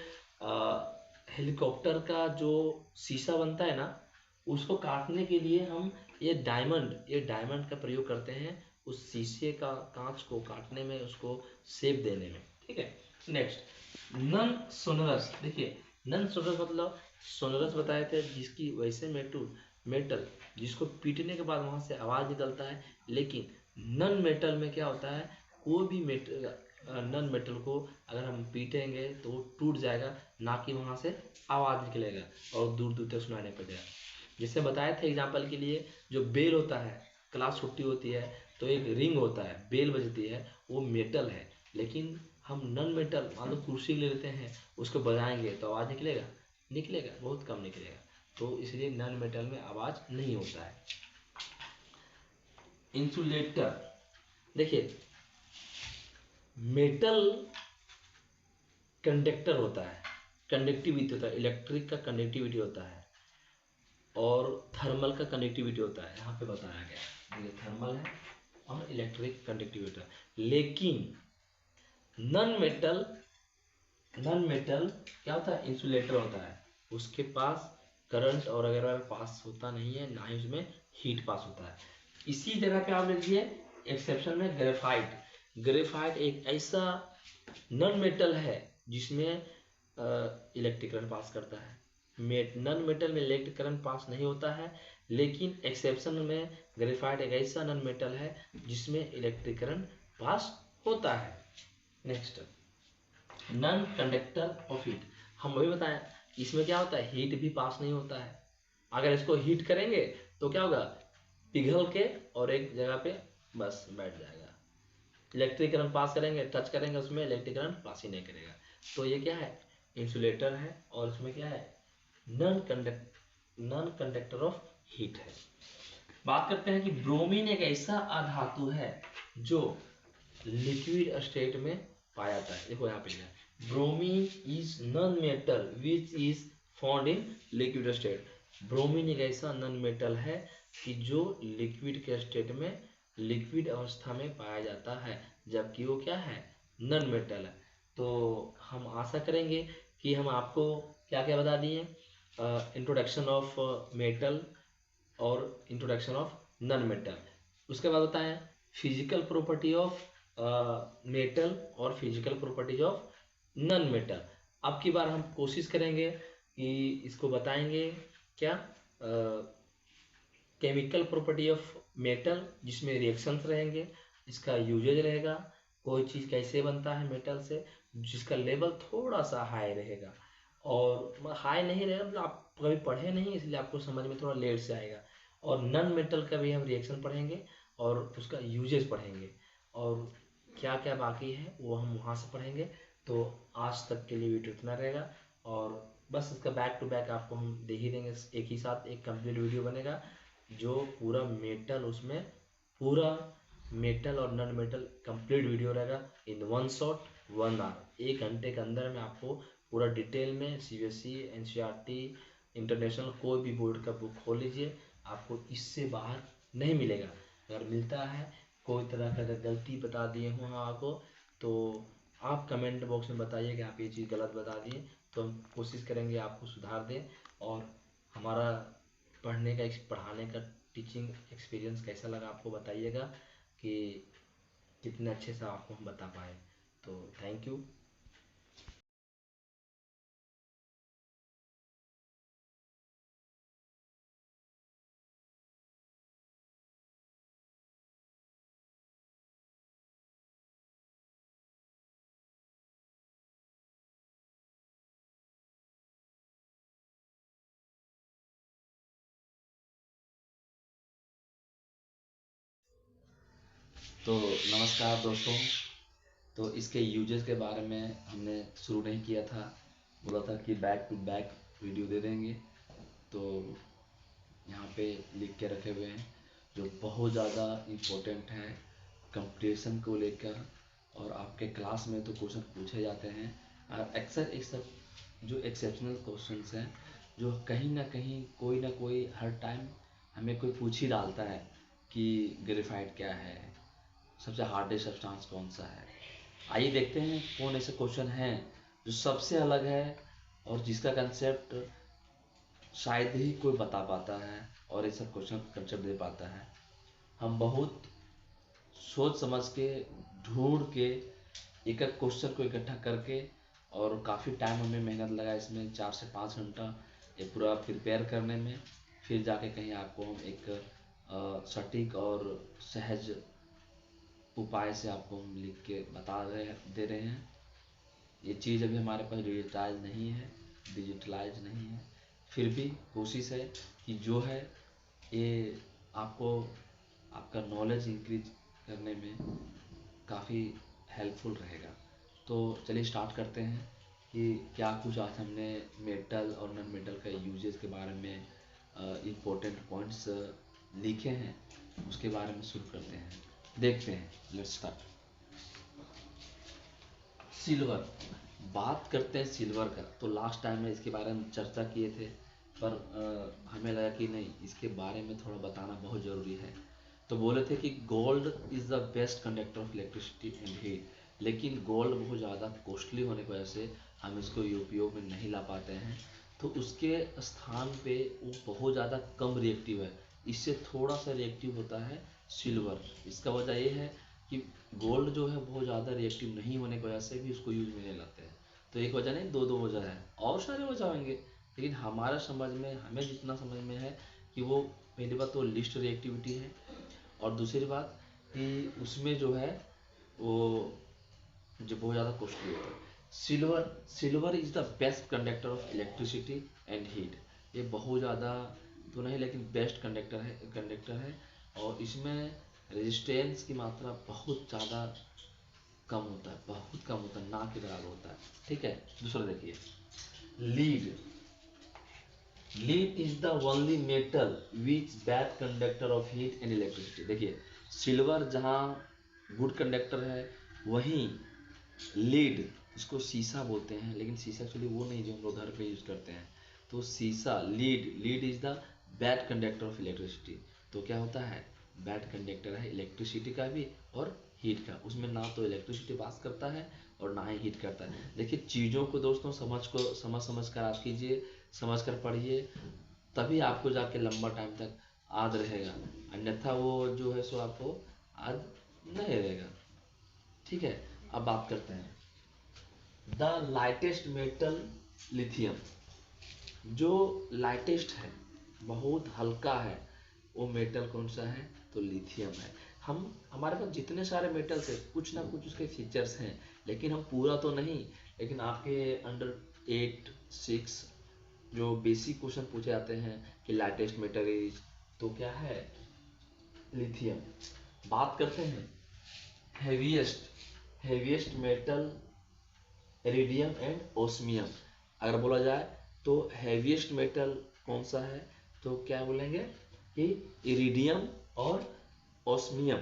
हेलीकॉप्टर का जो शीशा बनता है ना, उसको काटने के लिए हम ये डायमंड का प्रयोग करते हैं, उस शीशे का कांच को काटने में, उसको शेप देने में, ठीक है। Next non sonorous. देखिए नन सोनरस मतलब सोनरस बताए थे जिसकी वैसे मेटल जिसको पीटने के बाद वहां से आवाज निकलता है, लेकिन नन मेटल में क्या होता है, कोई भी नन मेटल को अगर हम पीटेंगे तो वो टूट जाएगा, ना कि वहां से आवाज निकलेगा और दूर दूर तक सुनाई नहीं पड़ेगा। जैसे बताए थे एग्जाम्पल के लिए, जो बेल होता है, क्लास छुट्टी होती है तो एक रिंग होता है, बेल बजती है, वो मेटल है। लेकिन हम नन मेटल मान लो कुर्सी ले लेते हैं, उसको बजाएंगे तो आवाज निकलेगा, बहुत कम निकलेगा। तो इसलिए नॉन मेटल में आवाज नहीं होता है। इंसुलेटर, देखिए मेटल कंडक्टर होता है, कंडक्टिविटी होता है, इलेक्ट्रिक का कंडक्टिविटी होता है और थर्मल का कंडक्टिविटी होता है, यहाँ पे बताया गया है। ये थर्मल है और इलेक्ट्रिक कंडक्टिविटी है। लेकिन नॉन मेटल क्या होता है, इंसुलेटर होता है, उसके पास करंट और वगैरह पास होता नहीं है, ना ही उसमें हीट पास होता है। इसी जगह पे आप लिखिए एक्सेप्शन में ग्रेफाइट। ग्रेफाइट एक ऐसा नॉन मेटल है जिसमें इलेक्ट्रिक करंट पास करता है। नॉन मेटल में इलेक्ट्रिक करंट पास नहीं होता है, लेकिन एक्सेप्शन में ग्रेफाइट एक ऐसा नॉन मेटल है जिसमें इलेक्ट्रिक करंट पास होता है। Next, non conductor of heat, हम वही बताएं, इसमें क्या होता है, हीट भी पास नहीं होता है। अगर इसको हीट करेंगे तो क्या होगा, पिघल के और एक जगह पे बस बैठ जाएगा। इलेक्ट्रिक करंट पास करेंगे, टच करेंगे उसमें, इलेक्ट्रिक करंट पास ही नहीं करेगा। तो ये क्या है, इंसुलेटर है और इसमें क्या है, नॉन कंडक्टर ऑफ हीट है। बात करते हैं कि ब्रोमीन एक ऐसा अधातु है जो लिक्विड स्टेट में पाया जाता है। देखो यहाँ पे क्या, bromine is non metal which is found in liquid state. Bromine एक ऐसा नॉन मेटल है कि जो लिक्विड के स्टेट में, लिक्विड अवस्था में पाया जाता है, जबकि वो क्या है, नॉन मेटल है। तो हम आशा करेंगे कि हम आपको क्या क्या बता दिए, इंट्रोडक्शन ऑफ मेटल और इंट्रोडक्शन ऑफ नॉन मेटल। उसके बाद होता है फिजिकल प्रॉपर्टी ऑफ मेटल और physical properties of non metal. अब की बार हम कोशिश करेंगे कि इसको बताएंगे क्या, केमिकल प्रॉपर्टी ऑफ मेटल जिसमें रिएक्शंस रहेंगे, इसका यूजेज रहेगा, कोई चीज़ कैसे बनता है मेटल से, जिसका लेवल थोड़ा सा हाई रहेगा। और हाई नहीं रहेगा मतलब आप कभी पढ़े नहीं इसलिए आपको समझ में थोड़ा लेट से आएगा। और नॉन मेटल का भी हम रिएक्शन पढ़ेंगे और उसका यूजेज पढ़ेंगे, और क्या क्या बाकी है वो हम वहाँ से पढ़ेंगे। तो आज तक के लिए वीडियो इतना रहेगा, और बस इसका बैक टू बैक आपको हम दे ही देंगे, एक ही साथ एक कंप्लीट वीडियो बनेगा जो पूरा मेटल, उसमें पूरा मेटल और नॉन मेटल कंप्लीट वीडियो रहेगा इन वन शॉट 1 आवर। 1 घंटे के अंदर में आपको पूरा डिटेल में CBSE NCERT इंटरनेशनल कोई भी बोर्ड का बुक खोल लीजिए, आपको इससे बाहर नहीं मिलेगा। अगर मिलता है, कोई तरह का अगर गलती बता दिए हों आपको, तो आप कमेंट बॉक्स में बताइए कि आप ये चीज़ गलत बता दिए, तो हम कोशिश करेंगे आपको सुधार दें। और हमारा पढ़ाने का टीचिंग एक्सपीरियंस कैसा लगा आपको बताइएगा, कि कितने अच्छे से आपको हम बता पाए। तो थैंक यू। तो नमस्कार दोस्तों, तो इसके यूजेस के बारे में हमने शुरू नहीं किया था, बोला था कि बैक टू बैक वीडियो दे देंगे। तो यहाँ पे लिख के रखे हुए हैं जो बहुत ज़्यादा इम्पोर्टेंट है कंपटीशन को लेकर, और आपके क्लास में तो क्वेश्चन पूछे जाते हैं। और अक्सर एक सब जो एक्सेप्शनल क्वेश्चंस हैं, जो कहीं ना कहीं कोई ना कोई हर टाइम हमें कोई पूछ ही डालता है कि ग्रेफाइट क्या है, सबसे हार्डेस्ट सब्सटेंस कौन सा है। आइए देखते हैं कौन ऐसे क्वेश्चन हैं जो सबसे अलग है और जिसका कंसेप्ट शायद ही कोई बता पाता है और ये सब क्वेश्चन कंसेप्ट दे पाता है। हम बहुत सोच समझ के, ढूंढ के, एक एक क्वेश्चन को इकट्ठा करके, और काफ़ी टाइम हमें मेहनत लगा इसमें, 4 से 5 घंटा ये पूरा प्रिपेयर करने में। फिर जाके कहीं आपको हम एक सटीक और सहज उपाय से आपको हम लिख के दे रहे हैं। ये चीज़ अभी हमारे पास डिजिटलाइज नहीं है, फिर भी कोशिश है कि जो है ये आपको आपका नॉलेज इंक्रीज करने में काफ़ी हेल्पफुल रहेगा। तो चलिए स्टार्ट करते हैं। कि क्या कुछ आज हमने मेटल और नॉन मेटल का यूजेस के बारे में इम्पोर्टेंट पॉइंट्स लिखे हैं, उसके बारे में शुरू करते हैं, देखते हैं। Let's start. सिल्वर, बात करते हैं सिल्वर का। तो लास्ट टाइम में इसके बारे में चर्चा किए थे, पर हमें लगा कि नहीं, इसके बारे में थोड़ा बताना बहुत ज़रूरी है। तो बोले थे कि gold is the best conductor of electricity and heat, लेकिन गोल्ड बहुत ज़्यादा कॉस्टली होने की वजह से हम इसको उपयोग में नहीं ला पाते हैं। तो उसके स्थान पे वो बहुत ज़्यादा कम रिएक्टिव है, इससे थोड़ा सा रिएक्टिव होता है सिल्वर। इसका वजह ये है कि गोल्ड जो है बहुत ज़्यादा रिएक्टिव नहीं होने की वजह से भी उसको यूज में नहीं लाते हैं। तो एक वजह नहीं, दो वजह है, और सारे वजह होंगे, लेकिन हमारा समझ में, हमें जितना समझ में है कि वो पहली बात तो लिस्ट रिएक्टिविटी है, और दूसरी बात कि उसमें जो है वो जो बहुत ज़्यादा कॉस्टली होता है। Silver is the best conductor of electricity and heat. ये बहुत ज़्यादा तो नहीं, लेकिन बेस्ट कंडक्टर है। और इसमें रेजिस्टेंस की मात्रा बहुत ज़्यादा कम होता है, बहुत कम होता है, ना के बराबर होता है। ठीक है, दूसरा देखिए, lead. Lead is the only metal which bad conductor of heat and electricity. देखिए, सिल्वर जहाँ गुड कंडक्टर है, वहीं लीड, इसको शीशा बोलते हैं, लेकिन शीशा एक्चुअली वो नहीं जो हम लोग घर पे यूज करते हैं। तो शीशा, lead is the bad conductor of electricity. तो क्या होता है, बैड कंडक्टर है इलेक्ट्रिसिटी का भी और हीट का। उसमें ना तो इलेक्ट्रिसिटी पास करता है और ना ही हीट करता है। देखिए, चीज़ों को दोस्तों समझ कर आज कीजिए, समझ कर पढ़िए, तभी आपको जाके लंबा टाइम तक याद रहेगा, अन्यथा वो जो है सो आपको याद नहीं रहेगा। ठीक है, अब बात करते हैं द लाइटेस्ट मेटल, लिथियम। जो लाइटेस्ट है, बहुत हल्का है, वो मेटल कौन सा है, तो लिथियम है। हम हमारे पास जितने सारे मेटल्स है, कुछ ना कुछ उसके फीचर्स हैं, लेकिन हम पूरा तो नहीं। लेकिन आपके अंडर 8, 6 जो बेसिक क्वेश्चन पूछे जाते हैं कि लाइटेस्ट मेटल इज, तो क्या है, लिथियम। बात करते हैं heaviest metal, iridium and osmium. अगर बोला जाए तो हैवीएस्ट मेटल कौन सा है, तो क्या बोलेंगे कि इरिडियम और ओस्मियम।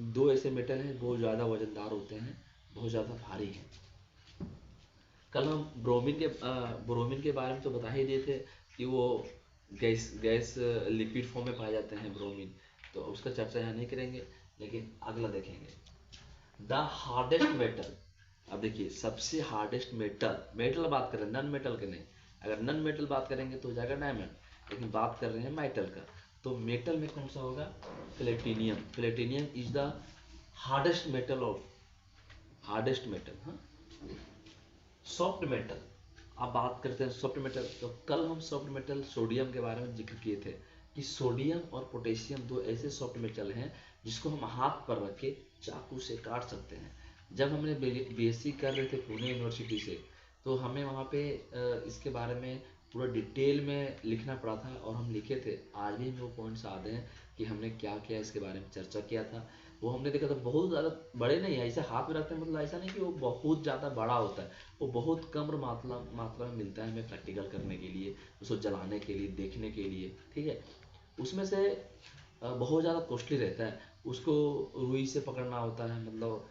दो ऐसे मेटल हैं बहुत ज़्यादा वजनदार होते हैं, बहुत ज़्यादा भारी हैं। कल हम ब्रोमीन के बारे में तो बता ही दिए थे कि वो गैस लिक्विड फॉर्म में पाए जाते हैं ब्रोमीन, तो उसका चर्चा यहाँ नहीं करेंगे, लेकिन अगला देखेंगे द हार्डेस्ट मेटल। अब देखिए, सबसे हार्डेस्ट मेटल बात कर रहे हैं, नन मेटल के नहीं। अगर नन मेटल बात करेंगे तो हो जाएगा डायमंड, लेकिन बात कर रहे हैं मेटल का। तो मेटल में कौन सा होगा, platinum is the hardest metal of, hardest metal. हाँ, सॉफ्ट मेटल। अब बात करते हैं सॉफ्ट मेटल। तो कल हम सॉफ्ट मेटल सोडियम के बारे में जिक्र किए थे कि सोडियम और पोटेशियम दो ऐसे सॉफ्ट मेटल हैं जिसको हम हाथ पर रख के चाकू से काट सकते हैं। जब हमने बीएससी कर रहे थे पुणे यूनिवर्सिटी से, तो हमें वहाँ पे इसके बारे में पूरा डिटेल में लिखना पड़ा था, और हम लिखे थे। आज भी हमें वो पॉइंट्स याद हैं कि हमने क्या क्या इसके बारे में चर्चा किया था। वो हमने देखा था बहुत ज़्यादा बड़े नहीं है, ऐसे हाथ में रखते हैं, मतलब ऐसा नहीं कि वो बहुत ज़्यादा बड़ा होता है, वो बहुत कम मात्रा में मिलता है हमें प्रैक्टिकल करने के लिए, उसको जलाने के लिए, देखने के लिए। ठीक है, उसमें से बहुत ज़्यादा कॉस्टली रहता है। उसको रुई से पकड़ना होता है, मतलब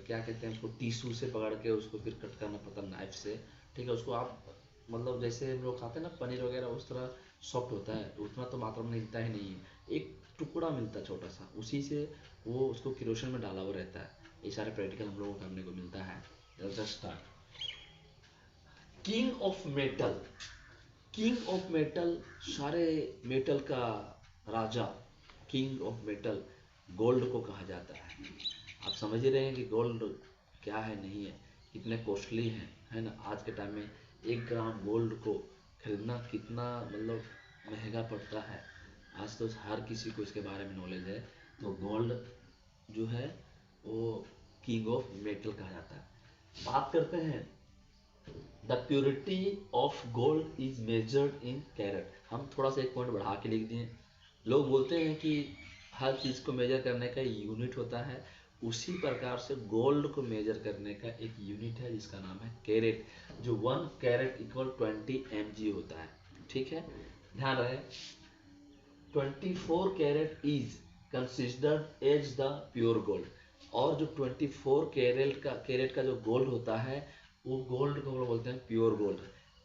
क्या कहते हैं उसको, टीसू से पकड़ के उसको फिर कट करना पड़ता है नाइफ से। ठीक है, उसको आप मतलब जैसे हम लोग खाते हैं ना पनीर वगैरह, उस तरह सॉफ्ट होता है, उतना तो मात्रा में मिलता ही नहीं है। एक टुकड़ा मिलता है छोटा सा, उसी से वो उसको किरोसिन में डाला हुआ रहता है। ये सारे प्रैक्टिकल हम लोगों को करने को मिलता है। Start. King of metal, king of metal, सारे मेटल का राजा, किंग ऑफ मेटल गोल्ड को कहा जाता है। आप समझ ही रहे हैं कि गोल्ड क्या है, नहीं है, कितने कॉस्टली है ना। आज के टाइम में 1 ग्राम गोल्ड को खरीदना कितना मतलब महंगा पड़ता है। आज तो हर किसी को इसके बारे में नॉलेज है। तो गोल्ड जो है वो किंग ऑफ मेटल कहा जाता है। बात करते हैं the purity of gold is measured in carat. हम थोड़ा सा एक पॉइंट बढ़ा के लिख दिए। लोग बोलते हैं कि हर चीज़ को मेजर करने का यूनिट होता है, उसी प्रकार से गोल्ड को मेजर करने का एक यूनिट है जिसका नाम है कैरेट, जो 1 कैरेट इक्वल 20 mg होता है। ठीक है, ध्यान रहे 24 carat is considered as the pure gold, और जो 24 कैरेट का जो गोल्ड होता है वो गोल्ड को हम लोग बोलते हैं प्योर गोल्ड।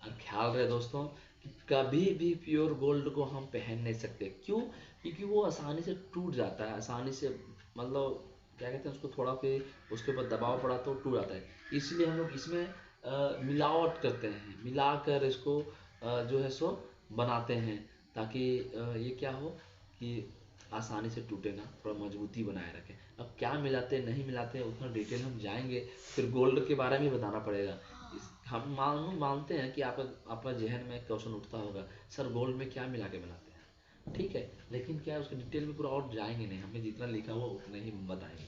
और ख्याल रहे दोस्तों कि कभी भी प्योर गोल्ड को हम पहन नहीं सकते, क्यों? क्योंकि वो आसानी से टूट जाता है, आसानी से मतलब क्या कहते हैं उसको, थोड़ा पे उसके ऊपर दबाव पड़ा तो टूट जाता है। इसलिए हम लोग इसमें मिलावट करते हैं, मिलाकर इसको जो है सो बनाते हैं, ताकि ये क्या हो कि आसानी से टूटे ना, थोड़ा मजबूती बनाए रखे। अब क्या मिलाते हैं नहीं मिलाते हैं उतना डिटेल हम जाएंगे, फिर गोल्ड के बारे में बताना पड़ेगा। हम मानते हैं कि आपका जहन में क्वेश्चन उठता होगा, सर गोल्ड में क्या मिला के बनाते हैं? ठीक है, लेकिन क्या है उसके डिटेल में पूरा और जाएंगे नहीं, हमने जितना लिखा हुआ उतना ही बताएंगे।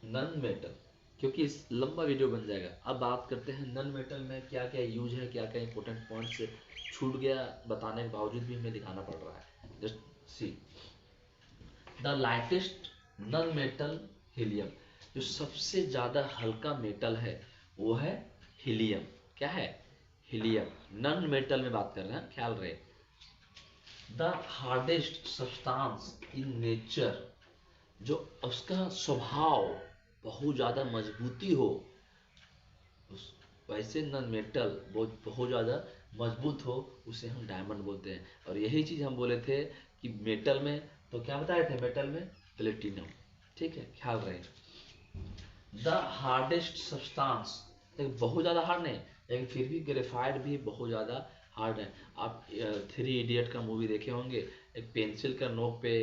नन मेटल, क्योंकि इस लंबा वीडियो बन जाएगा। अब बात करते हैं नन मेटल में क्या क्या यूज है, क्या क्या इंपॉर्टेंट पॉइंट्स छूट गया बताने के बावजूद भी हमें दिखाना पड़ रहा है। Just see the lightest non metal helium, जो सबसे ज्यादा हल्का मेटल है वो है हीलियम। क्या है? हीलियम। नन मेटल में बात कर रहे हैं, ख्याल रहे। The hardest substance in nature, जो उसका स्वभाव बहुत ज्यादा मजबूती हो, वैसे नन मेटल बहुत ज्यादा मजबूत हो, उसे हम डायमंड बोलते हैं। और यही चीज हम बोले थे कि मेटल में तो क्या बताए थे, मेटल में प्लेटिनम। ठीक है, ख्याल रहे। द हार्डेस्ट सब्सटेंस, बहुत ज्यादा हार्ड नहीं, लेकिन फिर भी ग्रेफाइट भी बहुत ज्यादा हार्ड है। आप 3 इडियट का मूवी देखे होंगे, एक पेंसिल का नोक पे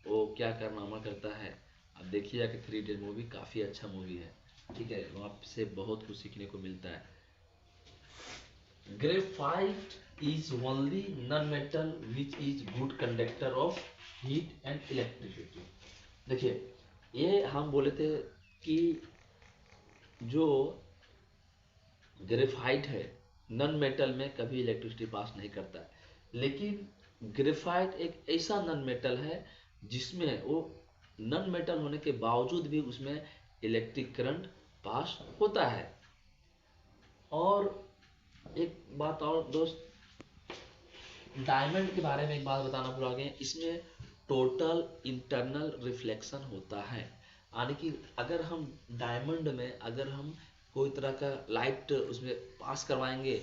वो क्या कारनामा करता है, आप देखिएगा कि 3 इडियट मूवी काफी अच्छा मूवी है। ठीक है, वहां से बहुत कुछ सीखने को मिलता है। Graphite is only non-metal which is good conductor of heat and electricity। देखिए, ये हम बोले थे कि जो ग्रेफाइट है नन मेटल में कभी इलेक्ट्रिसिटी पास नहीं करता है, लेकिन ग्रेफाइट एक ऐसा नन मेटल है जिसमें वो नन मेटल होने के बावजूद भी उसमें इलेक्ट्रिक करंट पास होता है। और एक बात और दोस्त, डायमंड के बारे में एक बात बताना भूल गए, इसमें टोटल इंटरनल रिफ्लेक्शन होता है। यानी कि अगर हम डायमंड में अगर हम कोई तरह का लाइट उसमें पास करवाएंगे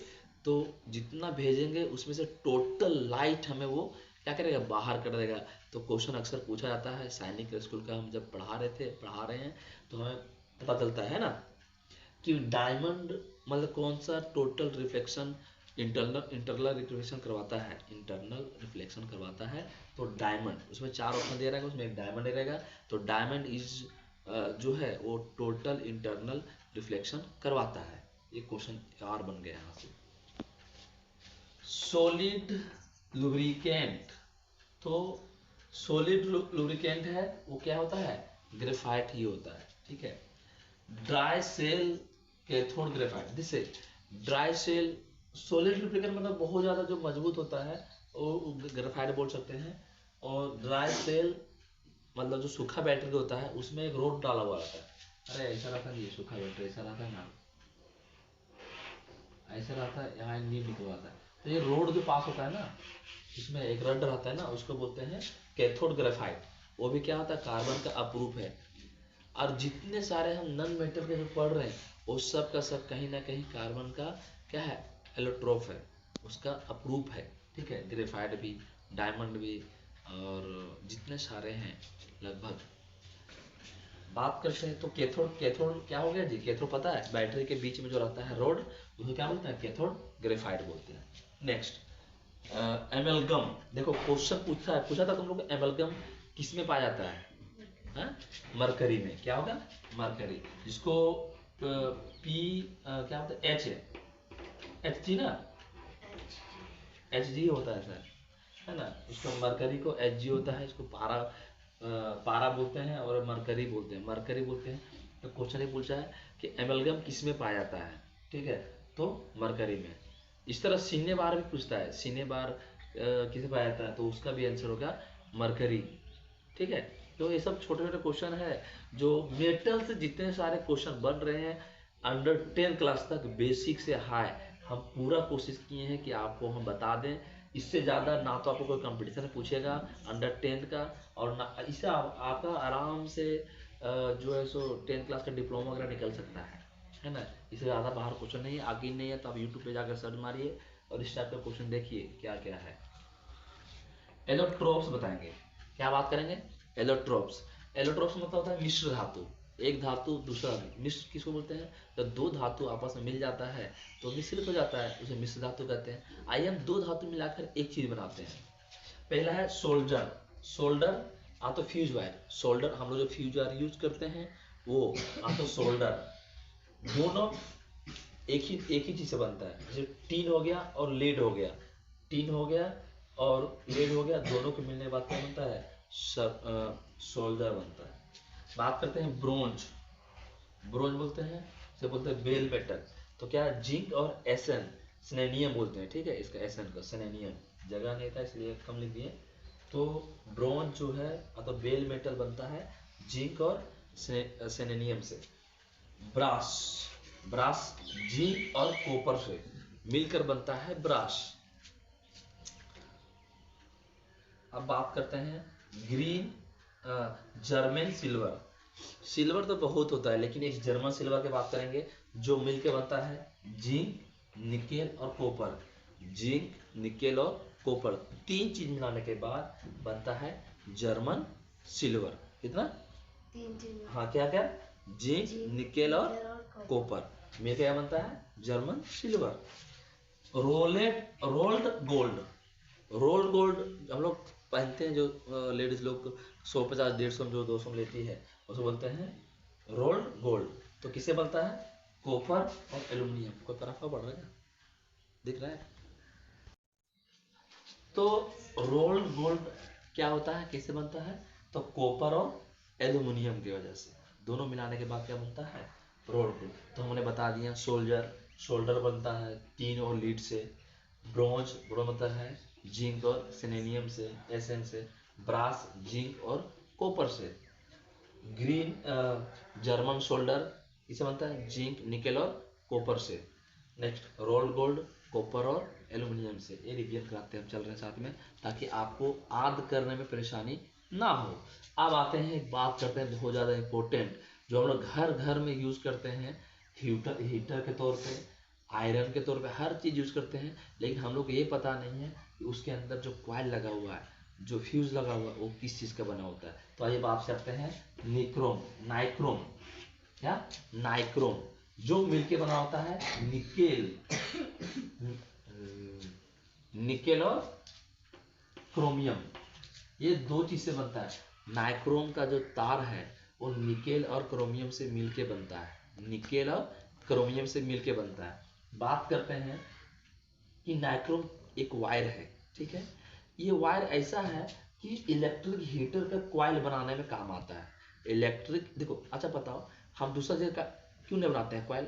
तो जितना भेजेंगे उसमें से टोटल लाइट हमें वो क्या करेगा, बाहर कर देगा। तो क्वेश्चन अक्सर पूछा जाता है, सैनिक स्कूल का हम जब पढ़ा रहे हैं तो हमें पता चलता है ना कि डायमंड मतलब कौन सा टोटल रिफ्लेक्शन इंटरनल रिफ्लेक्शन करवाता है, इंटरनल रिफ्लेक्शन करवाता है। तो डायमंड, उसमें 4 ऑप्शन दे रहेगा, उसमें एक डायमंड रहेगा। तो डायमंड इज जो है वो टोटल इंटरनल रिफ्लेक्शन करवाता है। ये क्वेश्चन आर बन गया यहाँ से। सॉलिड लुब्रिकेंट, तो सॉलिड लुब्रिकेंट है वो क्या होता है, ग्रेफाइट ही होता है। ठीक है, dry cell cathode graphite, this is dry cell. Solid lubricant मतलब बहुत ज्यादा जो मजबूत होता है वो ग्रेफाइट बोल सकते हैं। और ड्राई सेल मतलब जो सूखा बैटरी होता है उसमें एक रोड डाला हुआ रहता है। अरे ऐसा रहता नहीं, सूखा बैटरी ऐसा रहता है ना, ऐसा रहता है, यहाँ नीड निकलवाता है। तो ये रोड जो पास होता है ना, इसमें एक रड रहता है ना, उसको बोलते हैं कैथोड ग्रेफाइट। वो भी क्या होता है, कार्बन का अपरूप है। और जितने सारे हम नन मेटल के जो पढ़ रहे हैं वो सब का सब कहीं ना कहीं कार्बन का क्या है, एलोट्रोप है, उसका अपरूप है। ठीक है, ग्रेफाइट भी, डायमंड भी, और जितने सारे हैं लगभग। बात करते हैं तो कैथोड, कैथोड क्या हो गया जी, कैथोड पता है, बैटरी के बीच में जो रहता है रोड, उसे क्या बोलते हैं, कैथोड ग्रेफाइट बोलते हैं। नेक्स्ट एमलगम, देखो क्वेश्चन पूछा था तुम लोग, एमलगम किस में पाया जाता है? मरकरी में। क्या होगा, मरकरी, जिसको पी क्या होता है, एच है, एच जी ना, एच जी होता है सर, है ना। उसको मरकरी को एच जी होता है, इसको पारा बोलते हैं और मरकरी बोलते हैं, मरकरी बोलते हैं। तो क्वेश्चन ये पूछा है कि एमलगम किस में पाया जाता है? ठीक है, तो मरकरी में। इस तरह सीने बार भी पूछता है, सीने बार किसे पाया जाता है, तो उसका भी आंसर होगा मरकरी। ठीक है, तो ये सब छोटे छोटे क्वेश्चन है जो मेटल से जितने सारे क्वेश्चन बन रहे हैं अंडर 10 क्लास तक, बेसिक से हाई, हम पूरा कोशिश किए हैं कि आपको हम बता दें। इससे ज़्यादा ना तो आपको कोई कंपटीशन पूछेगा अंडर 10 का, और ना इससे आपका आराम से जो है सो 10 क्लास का डिप्लोमा वगैरह निकल सकता है ना। इससे ज़्यादा बाहर क्वेश्चन नहीं है, आगे नहीं है तो आप यूट्यूब पे जाकर सर्च मारिए और इस टाइप का क्वेश्चन देखिए क्या क्या है। एलोट्रोप्स बताएंगे, क्या बात करेंगे? एलोट्रोप्स। एलोट्रोप्स मतलब होता है मिश्र धातु, एक धातु दूसरा मिश्र किसको बोलते हैं? जब दो धातु आपस में मिल जाता है तो मिश्रित हो जाता है, उसे मिश्र धातु कहते हैं। आइए हम दो धातु मिलाकर एक चीज बनाते हैं। पहला है सोल्डर। सोल्डर तो फ्यूज वायर, सोल्डर हम लोग जो फ्यूज वायर यूज करते हैं वो तो सोल्डर। दोनों एक ही चीज से बनता है, जैसे टीन हो गया और लेड हो गया, टीन हो गया और लेड हो गया, दोनों के मिलने के बाद क्या बनता है? सोल्डर बनता है। बात करते हैं ब्रोंज। ब्रोंज बोलते हैं, इसे बोलते हैं बेल मेटल। तो क्या जिंक और एसन, सेलेनियम बोलते हैं, ठीक है, इसका एसन का सेलेनियम, जगह नहीं था इसलिए कम लिख दिए। तो ब्रोंज जो है तो बेल मेटल बनता है जिंक और सेलेनियम से। ब्रास, ब्रास जिंक और कॉपर से मिलकर बनता है ब्रास। अब बात करते हैं ग्रीन जर्मन सिल्वर। सिल्वर तो बहुत होता है लेकिन एक जर्मन सिल्वर की बात करेंगे जो मिलकर बनता है जिंक, निकेल और कॉपर। जिंक, निकेल और कॉपर, तीन चीज मिलाने के बाद बनता है जर्मन सिल्वर। कितना? तीन चीज। हाँ, क्या क्या? जिंक, निकेल और कॉपर मिलकर क्या बनता है? German silver. Rolled gold. Rolled gold हम लोग पहनते हैं, जो लेडीज लोग 150, 150 जो 200 में लेती है उसे बोलते हैं रोल्ड गोल्ड। तो किससे बनता है? कॉपर और एल्यूमिनियम। कोई पराठा बढ़ रहा है, दिख रहा है? तो रोल्ड गोल्ड क्या होता है, किससे बनता है? तो कॉपर और एल्यूमिनियम की वजह से, दोनों मिलाने के बाद क्या बनता है? Rolled gold. तो हमने बता दिया सोल्जर, शोल्डर बनता है टीन और लीड से। ब्रोंज, ब्रोंज बनता है जिंक और सेलेनियम से, एसन से। ब्रास जिंक और कॉपर से। ग्रीन जर्मन शोल्डर किसे बनता है? जिंक, निकेल और कॉपर से। नेक्स्ट रोल्ड गोल्ड कॉपर और एल्यूमिनियम से। ये रिवीजन कराते हैं हम, चल रहे हैं साथ में, ताकि आपको याद करने में परेशानी ना हो। अब आते हैं, एक बात करते हैं बहुत ज़्यादा इंपॉर्टेंट, जो हम लोग घर घर में यूज करते हैं, हीटर के तौर पे, आयरन के तौर पे, हर चीज यूज करते हैं, लेकिन हम लोग को ये पता नहीं है कि उसके अंदर जो कॉइल लगा हुआ है, जो फ्यूज लगा हुआ है, वो किस चीज का बना होता है। तो आइए बात करते हैं निक्रोम, नाइक्रोम। क्या? नाइक्रोम, जो मिलके बना होता है निकेल, निकेल और क्रोमियम, ये दो चीज से बनता है। नाइक्रोम का जो तार है वो निकेल और क्रोमियम से मिलके बनता है, निकेल और क्रोमियम से मिलके बनता है। बात करते हैं कि नाइक्रोम एक वायर है, ठीक है, ये वायर ऐसा है कि इलेक्ट्रिक हीटर का कॉइल बनाने में काम आता है। इलेक्ट्रिक, देखो अच्छा बताओ, हम दूसरा जगह का क्यों नहीं बनाते हैं कॉइल?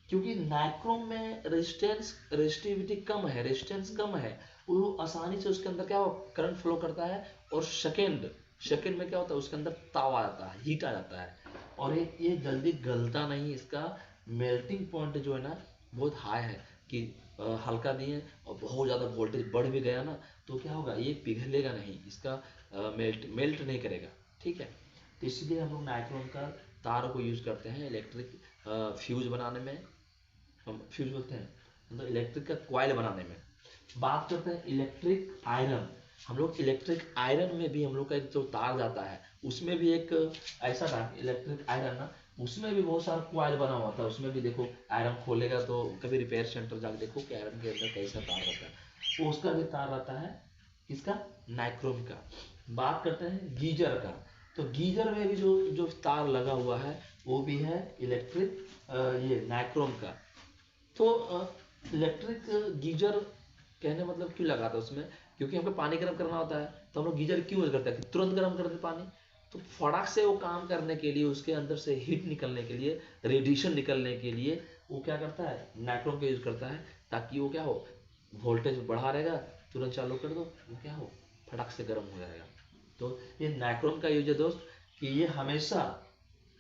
क्योंकि नाइक्रोम में रेजिस्टिविटी कम है, रेजिस्टेंस कम है, वो आसानी से उसके अंदर क्या हो, करंट फ्लो करता है, और सेकेंड में क्या होता है, उसके अंदर ताव आ जाता है, हीट आ जाता है, और ये जल्दी गलता नहीं। इसका मेल्टिंग पॉइंट जो है ना बहुत हाई है, कि हल्का दिए और बहुत ज़्यादा वोल्टेज बढ़ भी गया ना तो क्या होगा, ये पिघलेगा नहीं, इसका मेल्ट नहीं करेगा, ठीक है। तो इसलिए हम लोग नाइक्रोम का तार को यूज करते हैं इलेक्ट्रिक फ्यूज बनाने में, हम फ्यूज बोलते हैं, मतलब इलेक्ट्रिक का कॉइल बनाने में। बात करते हैं इलेक्ट्रिक आयरन। हम लोग इलेक्ट्रिक आयरन में भी हम लोग का एक जो तार जाता है उसमें भी एक ऐसा था इलेक्ट्रिक आयरन ना, उसमें भी बहुत सारा कॉइल बना हुआ था। उसमें भी देखो, आयरन खोलेगा तो कभी रिपेयर सेंटर जाकर देखो कि आयरन के अंदर कैसा तार रहता है, तो उसका भी तार रहता है किसका? नाइक्रोम का। बात करते हैं गीजर का। तो गीजर में भी जो तार लगा हुआ है वो भी है इलेक्ट्रिक ये नाइक्रोम का। तो इलेक्ट्रिक गीजर कहने मतलब क्यों लगाता है उसमें, क्योंकि हमको पानी गर्म करना होता है, तो हम लोग गीजर क्यों यूज करते हैं? तुरंत गर्म कर दे पानी, तो फटाक से वो काम करने के लिए, उसके अंदर से हीट निकलने के लिए, रेडिएशन निकलने के लिए वो क्या करता है? नाइक्रोम का यूज करता है, ताकि वो क्या हो, वोल्टेज बढ़ा रहेगा, तुरंत चालू कर दो, वो क्या हो, फटाक से गर्म हो जाएगा। तो ये नाइक्रोम का यूज है दोस्त कि ये हमेशा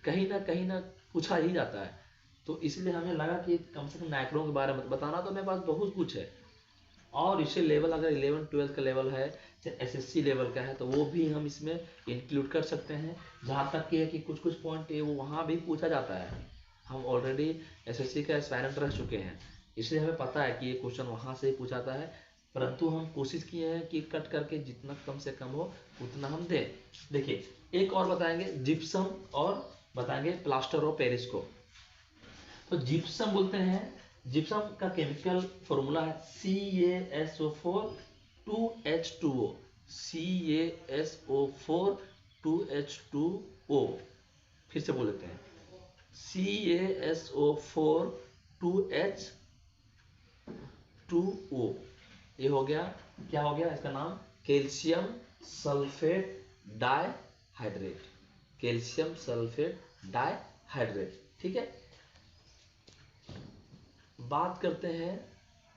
कहीं ना पूछा ही जाता है, तो इसलिए हमें लगा कि कम से कम नाइक्रोम के बारे में बताना। तो मेरे पास बहुत कुछ है, और इसे लेवल अगर 11-12 का लेवल है, चाहे एसएससी लेवल का है, तो वो भी हम इसमें इंक्लूड कर सकते हैं। जहाँ तक कि है कि कुछ कुछ पॉइंट वो वहाँ भी पूछा जाता है। हम ऑलरेडी एसएससी का एस्पायरेंट रह चुके हैं, इसलिए हमें पता है कि ये क्वेश्चन वहाँ से ही पूछा जाता है, परंतु हम कोशिश किए हैं कि कट करके जितना कम से कम हो उतना हम दें। देखिए एक और बताएंगे जिप्सम, और बताएंगे प्लास्टर ऑफ पेरिस को। तो जिप्सम बोलते हैं, जिप्सम का केमिकल फॉर्मूला है CaSO4 2H2O, CaSO4 2H2O। फिर से बोल देते हैं CaSO4 2H2O। ये हो गया, क्या हो गया इसका नाम, calcium sulphate dihydrate, calcium sulphate dihydrate. ठीक है, बात करते हैं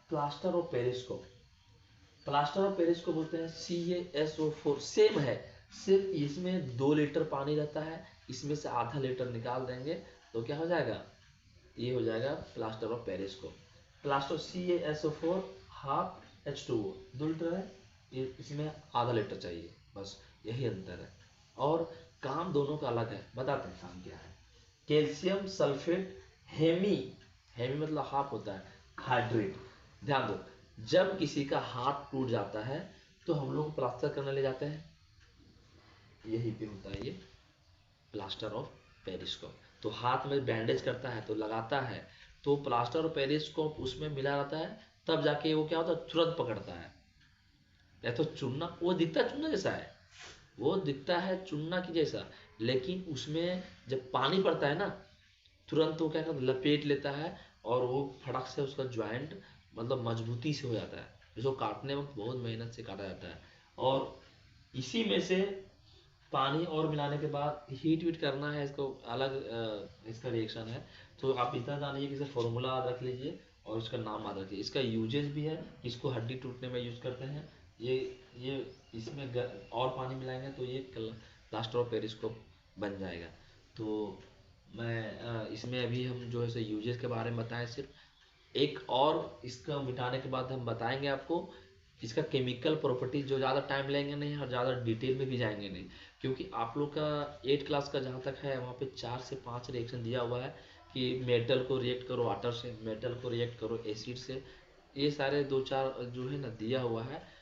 प्लास्टर ऑफ पेरिस को। प्लास्टर ऑफ पेरिस को बोलते हैं CaSO4, सेम है, सिर्फ इसमें 2 लीटर पानी रहता है, इसमें से आधा लीटर निकाल देंगे तो क्या हो जाएगा, ये हो जाएगा प्लास्टर ऑफ पेरिस को। Plaster CaSO4 half H2O, 2 litre है, इसमें आधा लीटर चाहिए, बस यही अंतर है। और काम दोनों का अलग है, बताते हैं काम क्या है। कैल्शियम सल्फेट हेमी, हेमी मतलब हाफ होता है, हाइड्रेट। ध्यान दो, जब किसी का हाथ टूट जाता है तो हम लोग प्लास्टर करने ले जाते हैं, यही पे होता है ये प्लास्टर ऑफ पेरिस को। तो हाथ में बैंडेज करता है तो लगाता है, तो प्लास्टर ऑफ पेरिस को उसमें मिला रहता है, तब जाके वो क्या होता है, तुरंत पकड़ता है। या तो चूना, वो दिखता है चूना जैसा है, वो दिखता है चूना की जैसा, लेकिन उसमें जब पानी पड़ता है ना, तुरंत वो क्या करता है, लपेट लेता है, और वो फटक से उसका ज्वाइंट मतलब मजबूती से हो जाता है, जिसको काटने वक्त बहुत मेहनत से काटा जाता है। और इसी में से पानी और मिलाने के बाद हीट वीट करना है, इसको अलग इसका रिएक्शन है। तो आप इतना जानिए कि इसका फॉर्मूला याद रख लीजिए और इसका नाम याद रखिए। इसका यूजेज भी है, इसको हड्डी टूटने में यूज करते हैं, ये इसमें और पानी मिलाएंगे तो ये प्लास्टर ऑफ पेरिस को बन जाएगा। तो मैं इसमें अभी हम जो है यूजेस के बारे में बताएं सिर्फ, एक और इसका मिटाने के बाद हम बताएंगे आपको इसका केमिकल प्रॉपर्टी, जो ज़्यादा टाइम लेंगे नहीं और ज़्यादा डिटेल में भी जाएंगे नहीं, क्योंकि आप लोग का 8 क्लास का जहाँ तक है वहाँ पे 4 से 5 रिएक्शन दिया हुआ है कि मेटल को रिएक्ट करो वाटर से, मेटल को रिएक्ट करो एसिड से, ये सारे 2-4 जो है ना दिया हुआ है।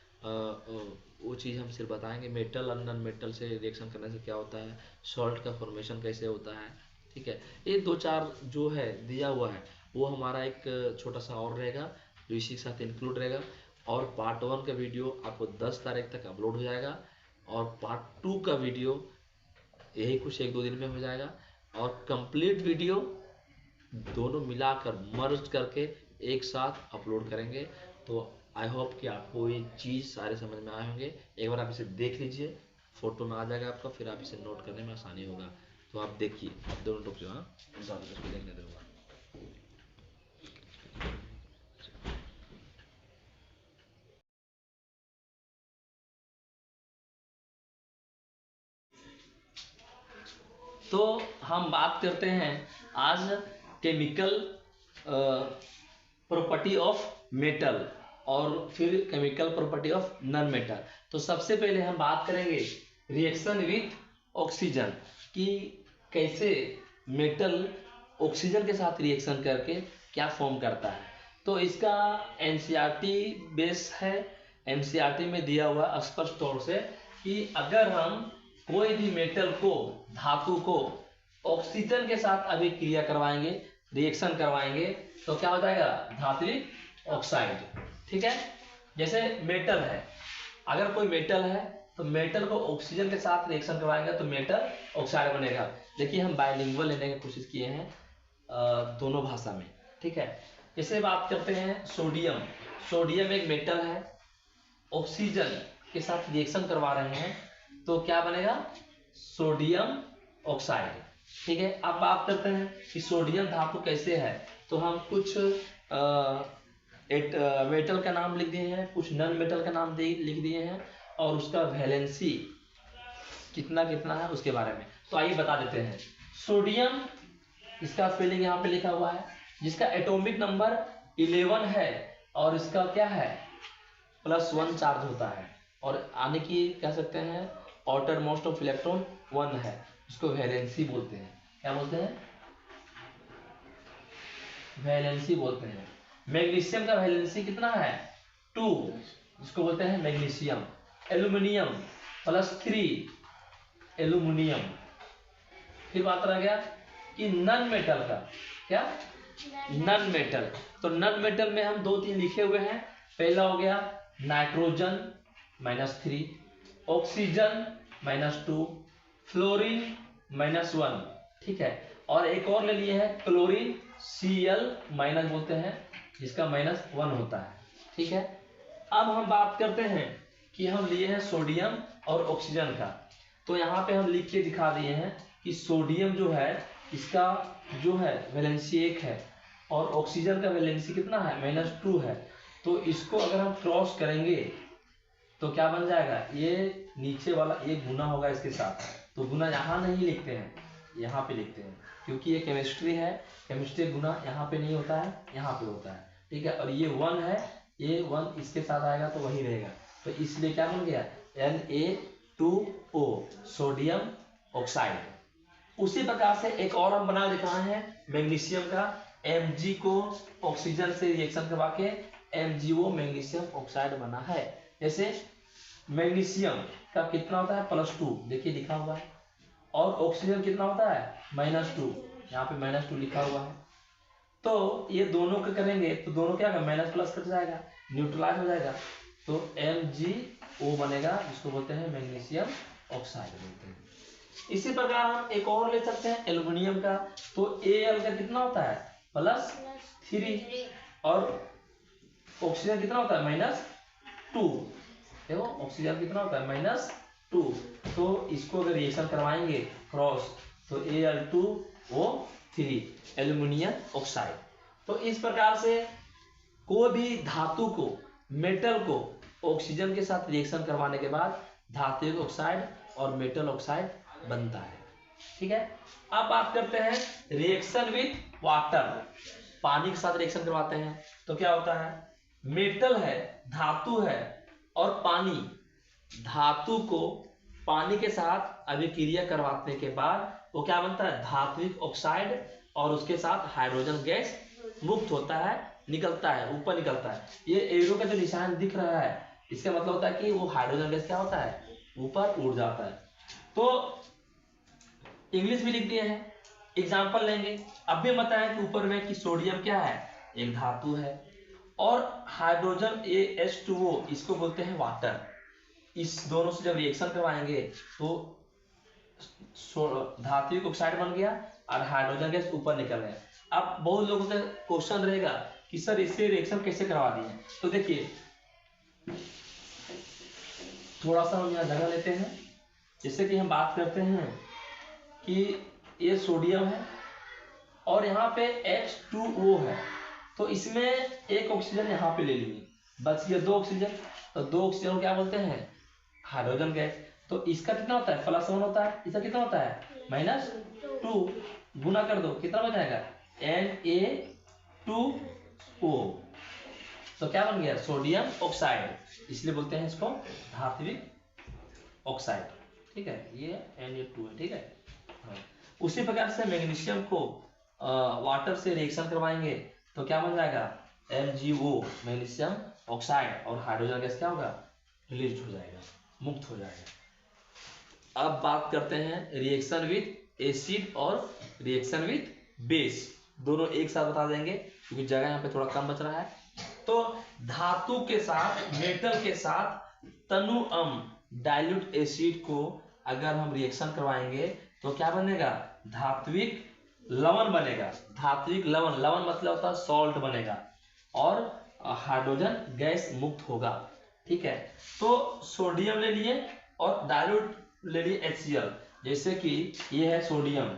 वो चीज़ हम सिर्फ बताएंगे, मेटल और नॉन मेटल से रिएक्शन करने से क्या होता है, सॉल्ट का फॉर्मेशन कैसे होता है। ठीक है, ये 2-4 जो है दिया हुआ है, वो हमारा एक छोटा सा और रहेगा जो इसी के साथ इंक्लूड रहेगा। और पार्ट 1 का वीडियो आपको 10 तारीख तक अपलोड हो जाएगा, और पार्ट 2 का वीडियो यही कुछ 1-2 दिन में हो जाएगा, और कंप्लीट वीडियो दोनों मिलाकर मर्ज करके एक साथ अपलोड करेंगे। तो आई होप कि आपको ये चीज़ सारे समझ में आए होंगे। एक बार आप इसे देख लीजिए, फोटो में आ जाएगा आपका, फिर आप इसे नोट करने में आसानी होगा। तो आप देखिए, आप दोनों टोक जो, हाँ देखने दूंगा। तो हम बात करते हैं आज केमिकल प्रॉपर्टी ऑफ मेटल और फिर chemical property of non metal. तो सबसे पहले हम बात करेंगे रिएक्शन विथ ऑक्सीजन, कि कैसे मेटल ऑक्सीजन के साथ रिएक्शन करके क्या फॉर्म करता है। तो इसका एनसीईआरटी बेस है, एनसीईआरटी में दिया हुआ स्पष्ट तौर से कि अगर हम कोई भी मेटल को, धातु को ऑक्सीजन के साथ अभिक्रिया करवाएंगे, रिएक्शन करवाएंगे, तो क्या हो जाएगा, धात्विक ऑक्साइड। ठीक है, जैसे मेटल है, अगर कोई मेटल है तो मेटल को ऑक्सीजन के साथ रिएक्शन करवाएंगे तो मेटल ऑक्साइड बनेगा। देखिए हम बायलिंगुअल लेने की कोशिश किए हैं दोनों भाषा में। ठीक है, जैसे बात करते हैं सोडियम, सोडियम एक मेटल है, ऑक्सीजन के साथ रिएक्शन करवा रहे हैं तो क्या बनेगा, सोडियम ऑक्साइड। ठीक है, अब बात करते हैं कि सोडियम धातु कैसे है। तो हम कुछ मेटल का नाम लिख दिए हैं, कुछ नॉन मेटल का नाम लिख दिए हैं, और उसका वैलेंसी कितना कितना है उसके बारे में। तो आइए बता देते हैं। सोडियम, इसका स्पेलिंग यहाँ पे लिखा हुआ है, जिसका एटॉमिक नंबर 11 है और इसका क्या है +1 चार्ज होता है, और आने की कह सकते हैं आउटर मोस्ट ऑफ इलेक्ट्रॉन 1 है, इसको वैलेंसी बोलते हैं। क्या बोलते हैं? वैलेंसी बोलते हैं। मैग्नीशियम का वैलेंसी कितना है 2, जिसको बोलते हैं मैग्नीशियम। Aluminium +3 aluminium. फिर बात रह गया कि नन मेटल का, क्या नन मेटल। तो नन मेटल में हम 2-3 लिखे हुए हैं। पहला हो गया नाइट्रोजन -3, ऑक्सीजन -2, फ्लोरीन -1, ठीक है। और एक और ले लिए हैं क्लोरीन, Cl- बोलते हैं, जिसका -1 होता है, ठीक है। अब हम बात करते हैं कि हम लिए हैं सोडियम और ऑक्सीजन का। तो यहाँ पे हम लिख के दिखा दिए हैं कि सोडियम जो है इसका जो है वैलेंसी 1 है और ऑक्सीजन का वैलेंसी कितना है -2 है। तो इसको अगर हम क्रॉस करेंगे तो क्या बन जाएगा, ये नीचे वाला एक गुना होगा इसके साथ। तो गुना यहाँ नहीं लिखते हैं, यहाँ पे लिखते हैं, क्योंकि ये केमिस्ट्री है। केमिस्ट्री गुना यहाँ पे नहीं होता है, यहाँ पे होता है, ठीक है। और ये 1 है, ये 1 इसके साथ आएगा तो वही रहेगा। तो इसलिए क्या बन गया Na2O, सोडियम ऑक्साइड। उसी प्रकार से एक और हम बना दिखाए हैं मैग्नीशियम का। Mg को ऑक्सीजन से रिएक्शन करवा के MgO मैग्नीशियम ऑक्साइड बना है। जैसे मैग्नीशियम का कितना होता है +2, देखिए लिखा हुआ है, और ऑक्सीजन कितना होता है -2, यहाँ पे -2 लिखा हुआ है। तो ये दोनों का करेंगे तो दोनों क्या होगा, माइनस प्लस कट जाएगा, न्यूट्रलाइज हो जाएगा। तो MgO बनेगा, जिसको बोलते हैं मैग्नीशियम ऑक्साइड बोलते हैं। इसी प्रकार हम एक और ले सकते हैं एल्यूमिनियम का। तो Al का कितना होता है +3, और ऑक्सीजन कितना होता है -2। देखो ऑक्सीजन कितना होता है -2। तो इसको अगर रिएक्शन करवाएंगे क्रॉस तो Al2O3 एल्यूमिनियम ऑक्साइड। तो इस प्रकार से कोई भी धातु को, मेटल को ऑक्सीजन के साथ रिएक्शन करवाने के बाद धातु ऑक्साइड और मेटल ऑक्साइड बनता है, ठीक है। अब बात करते हैं रिएक्शन विथ वाटर। पानी के साथ रिएक्शन करवाते हैं तो क्या होता है, मेटल है, धातु है, और पानी, धातु को पानी के साथ अभिक्रिया करवाने के बाद वो क्या बनता है धात्विक ऑक्साइड, और उसके साथ हाइड्रोजन गैस मुक्त होता है, निकलता है, ऊपर निकलता है। ये एरो का जो निशान दिख रहा है, इसका मतलब होता है कि वो हाइड्रोजन गैस क्या होता है ऊपर उड़ जाता है। तो इंग्लिश भी लिख दिए हैं, एग्जाम्पल लेंगे। अब भी बताया कि ऊपर में कि सोडियम क्या है, एक धातु है, और हाइड्रोजन H2O इसको बोलते हैं वाटर। इस दोनों से जब रिएक्शन करवाएंगे तो धात्विक ऑक्साइड बन गया और हाइड्रोजन गैस ऊपर निकल गया। अब बहुत लोगों का क्वेश्चन रहेगा कि सर इससे रिएक्शन कैसे करवा दिए। तो देखिए थोड़ा सा हम यहाँ जगह लेते हैं। जैसे कि हम बात करते हैं कि ये सोडियम है और यहाँ पे H2O है, तो इसमें एक ऑक्सीजन यहाँ पे ले लिए, बच गया 2 ऑक्सीजन। तो 2 ऑक्सीजन को क्या बोलते हैं हाइड्रोजन गैस। तो इसका कितना होता है +1 होता है, इसका कितना होता है -2, गुना कर दो कितना बच जाएगा Na2O। तो क्या बन गया सोडियम ऑक्साइड, इसलिए बोलते हैं इसको धात्विक ऑक्साइड, ठीक है। ये Na2 है, ठीक है। उसी प्रकार से मैग्नीशियम को वाटर से रिएक्शन करवाएंगे तो क्या बन जाएगा MgO मैग्नीशियम ऑक्साइड, और हाइड्रोजन गैस क्या होगा रिलीज हो जाएगा, मुक्त हो जाएगा। अब बात करते हैं रिएक्शन विथ एसिड और रिएक्शन विथ बेस, दोनों एक साथ बता देंगे क्योंकि जगह यहाँ पे थोड़ा कम बच रहा है। तो धातु के साथ, मेटल के साथ तनुअम डाइल्यूट एसिड को अगर हम रिएक्शन करवाएंगे तो क्या बनेगा धात्विक लवण बनेगा। धात्विक लवण, लवण मतलब होता है सॉल्ट बनेगा, और हाइड्रोजन गैस मुक्त होगा, ठीक है। तो सोडियम ले लिए और डाइल्यूट ले लिए HCl। जैसे कि ये है सोडियम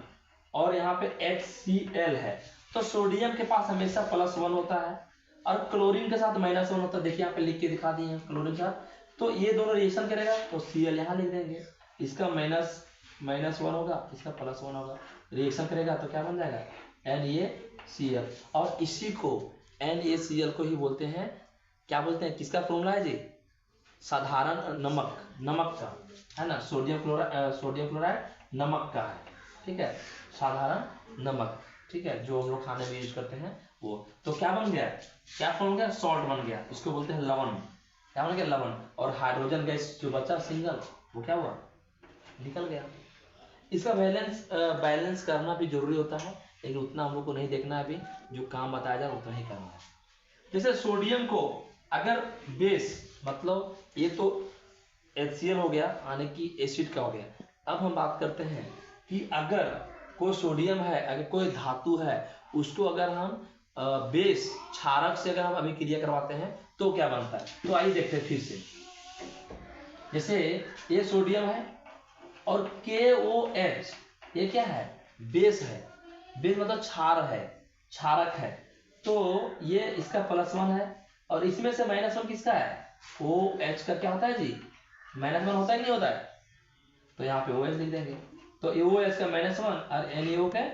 और यहाँ पे HCl है, तो सोडियम के पास हमेशा +1 होता है और क्लोरीन के साथ -1 होता है। देखिए यहाँ पे लिख के दिखा दिए हैं क्लोरीन के साथ। तो ये दोनों रिएक्शन करेगा तो Cl यहाँ लिख देंगे, इसका -1 होगा, इसका +1 होगा, रिएक्शन करेगा तो क्या बन जाएगा NaCl। और इसी को NaCl को ही बोलते हैं, क्या बोलते हैं, किसका फॉर्मूला है जी, साधारण नमक का है ना, सोडियम क्लोराइड नमक का है, ठीक है, साधारण नमक, ठीक है, जो हम लोग खाने में यूज करते हैं वो। तो क्या बन गया, क्या फॉर्म गया, सॉल्ट बन गया, इसको बोलते हैं लवण, क्या बन गया लवण। और हाइड्रोजन गैस जो बचा सिंगल, वो क्या हुआ, निकल गया। इसका बैलेंस करना भी जरूरी होता है, लेकिन उतना हम लोग को नहीं देखना है, अभी जो काम बताया जाए उतना ही करना है। जैसे सोडियम को अगर बेस, मतलब ये तो HCl हो गया, यानी कि एसिड का हो गया। अब हम बात करते हैं कि अगर कोई सोडियम है, अगर कोई धातु है, उसको अगर हम बेस क्षारक से अगर हम अभिक्रिया करवाते हैं तो क्या बनता है। तो आइए देखते हैं फिर से। जैसे ये सोडियम है और KOH, ये क्या है, बेस है, बेस मतलब क्षार है, क्षारक है। तो ये इसका +1 है, और इसमें से -1 किसका है, OH का क्या होता है जी, -1 होता है कि नहीं होता है, तो यहाँ पे OH लिख देंगे। तो OH का -1 और NaO का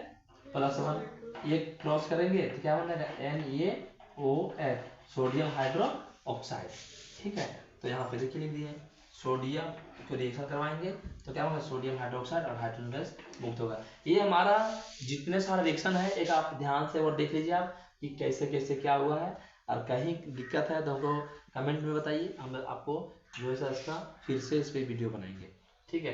+1, ये क्रॉस करेंगे तो क्या बनेगा NaOH, सोडियम हाइड्रोक्साइड, ठीक है। तो यहाँ पे देखिए लिख दिए, सोडियम को रिएक्शन करवाएंगे तो क्या होगा, सोडियम हाइड्रोक्साइड और हाइड्रोजन गैस मुक्त होगा। ये हमारा जितने सारे रिएक्शन है, एक आप ध्यान से और देख लीजिए आप कि कैसे कैसे क्या हुआ है, और कहीं दिक्कत है तो हमको कमेंट में बताइए, हम आपको जो है इसका फिर से इस पर वीडियो बनाएंगे, ठीक है।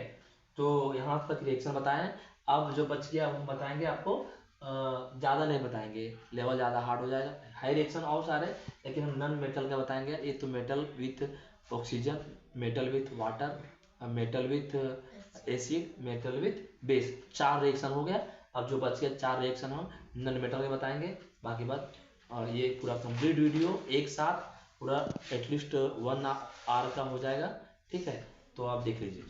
तो यहाँ तक रिएक्शन बताएं, अब जो बच गया हम बताएंगे आपको, ज़्यादा नहीं बताएंगे, लेवल ज़्यादा हार्ड हो जाएगा। हाई रिएक्शन और सारे, लेकिन हम नॉन मेटल का बताएंगे। ये तो metal with oxygen, metal with water, metal with acid, metal with base, 4 reaction हो गया। अब जो बच गया 4 रिएक्शन हम नॉन मेटल के बताएंगे, बाकी बात। और ये पूरा कंप्लीट वीडियो एक साथ पूरा एटलीस्ट 1 आवर का हो जाएगा, ठीक है। तो आप देख लीजिए।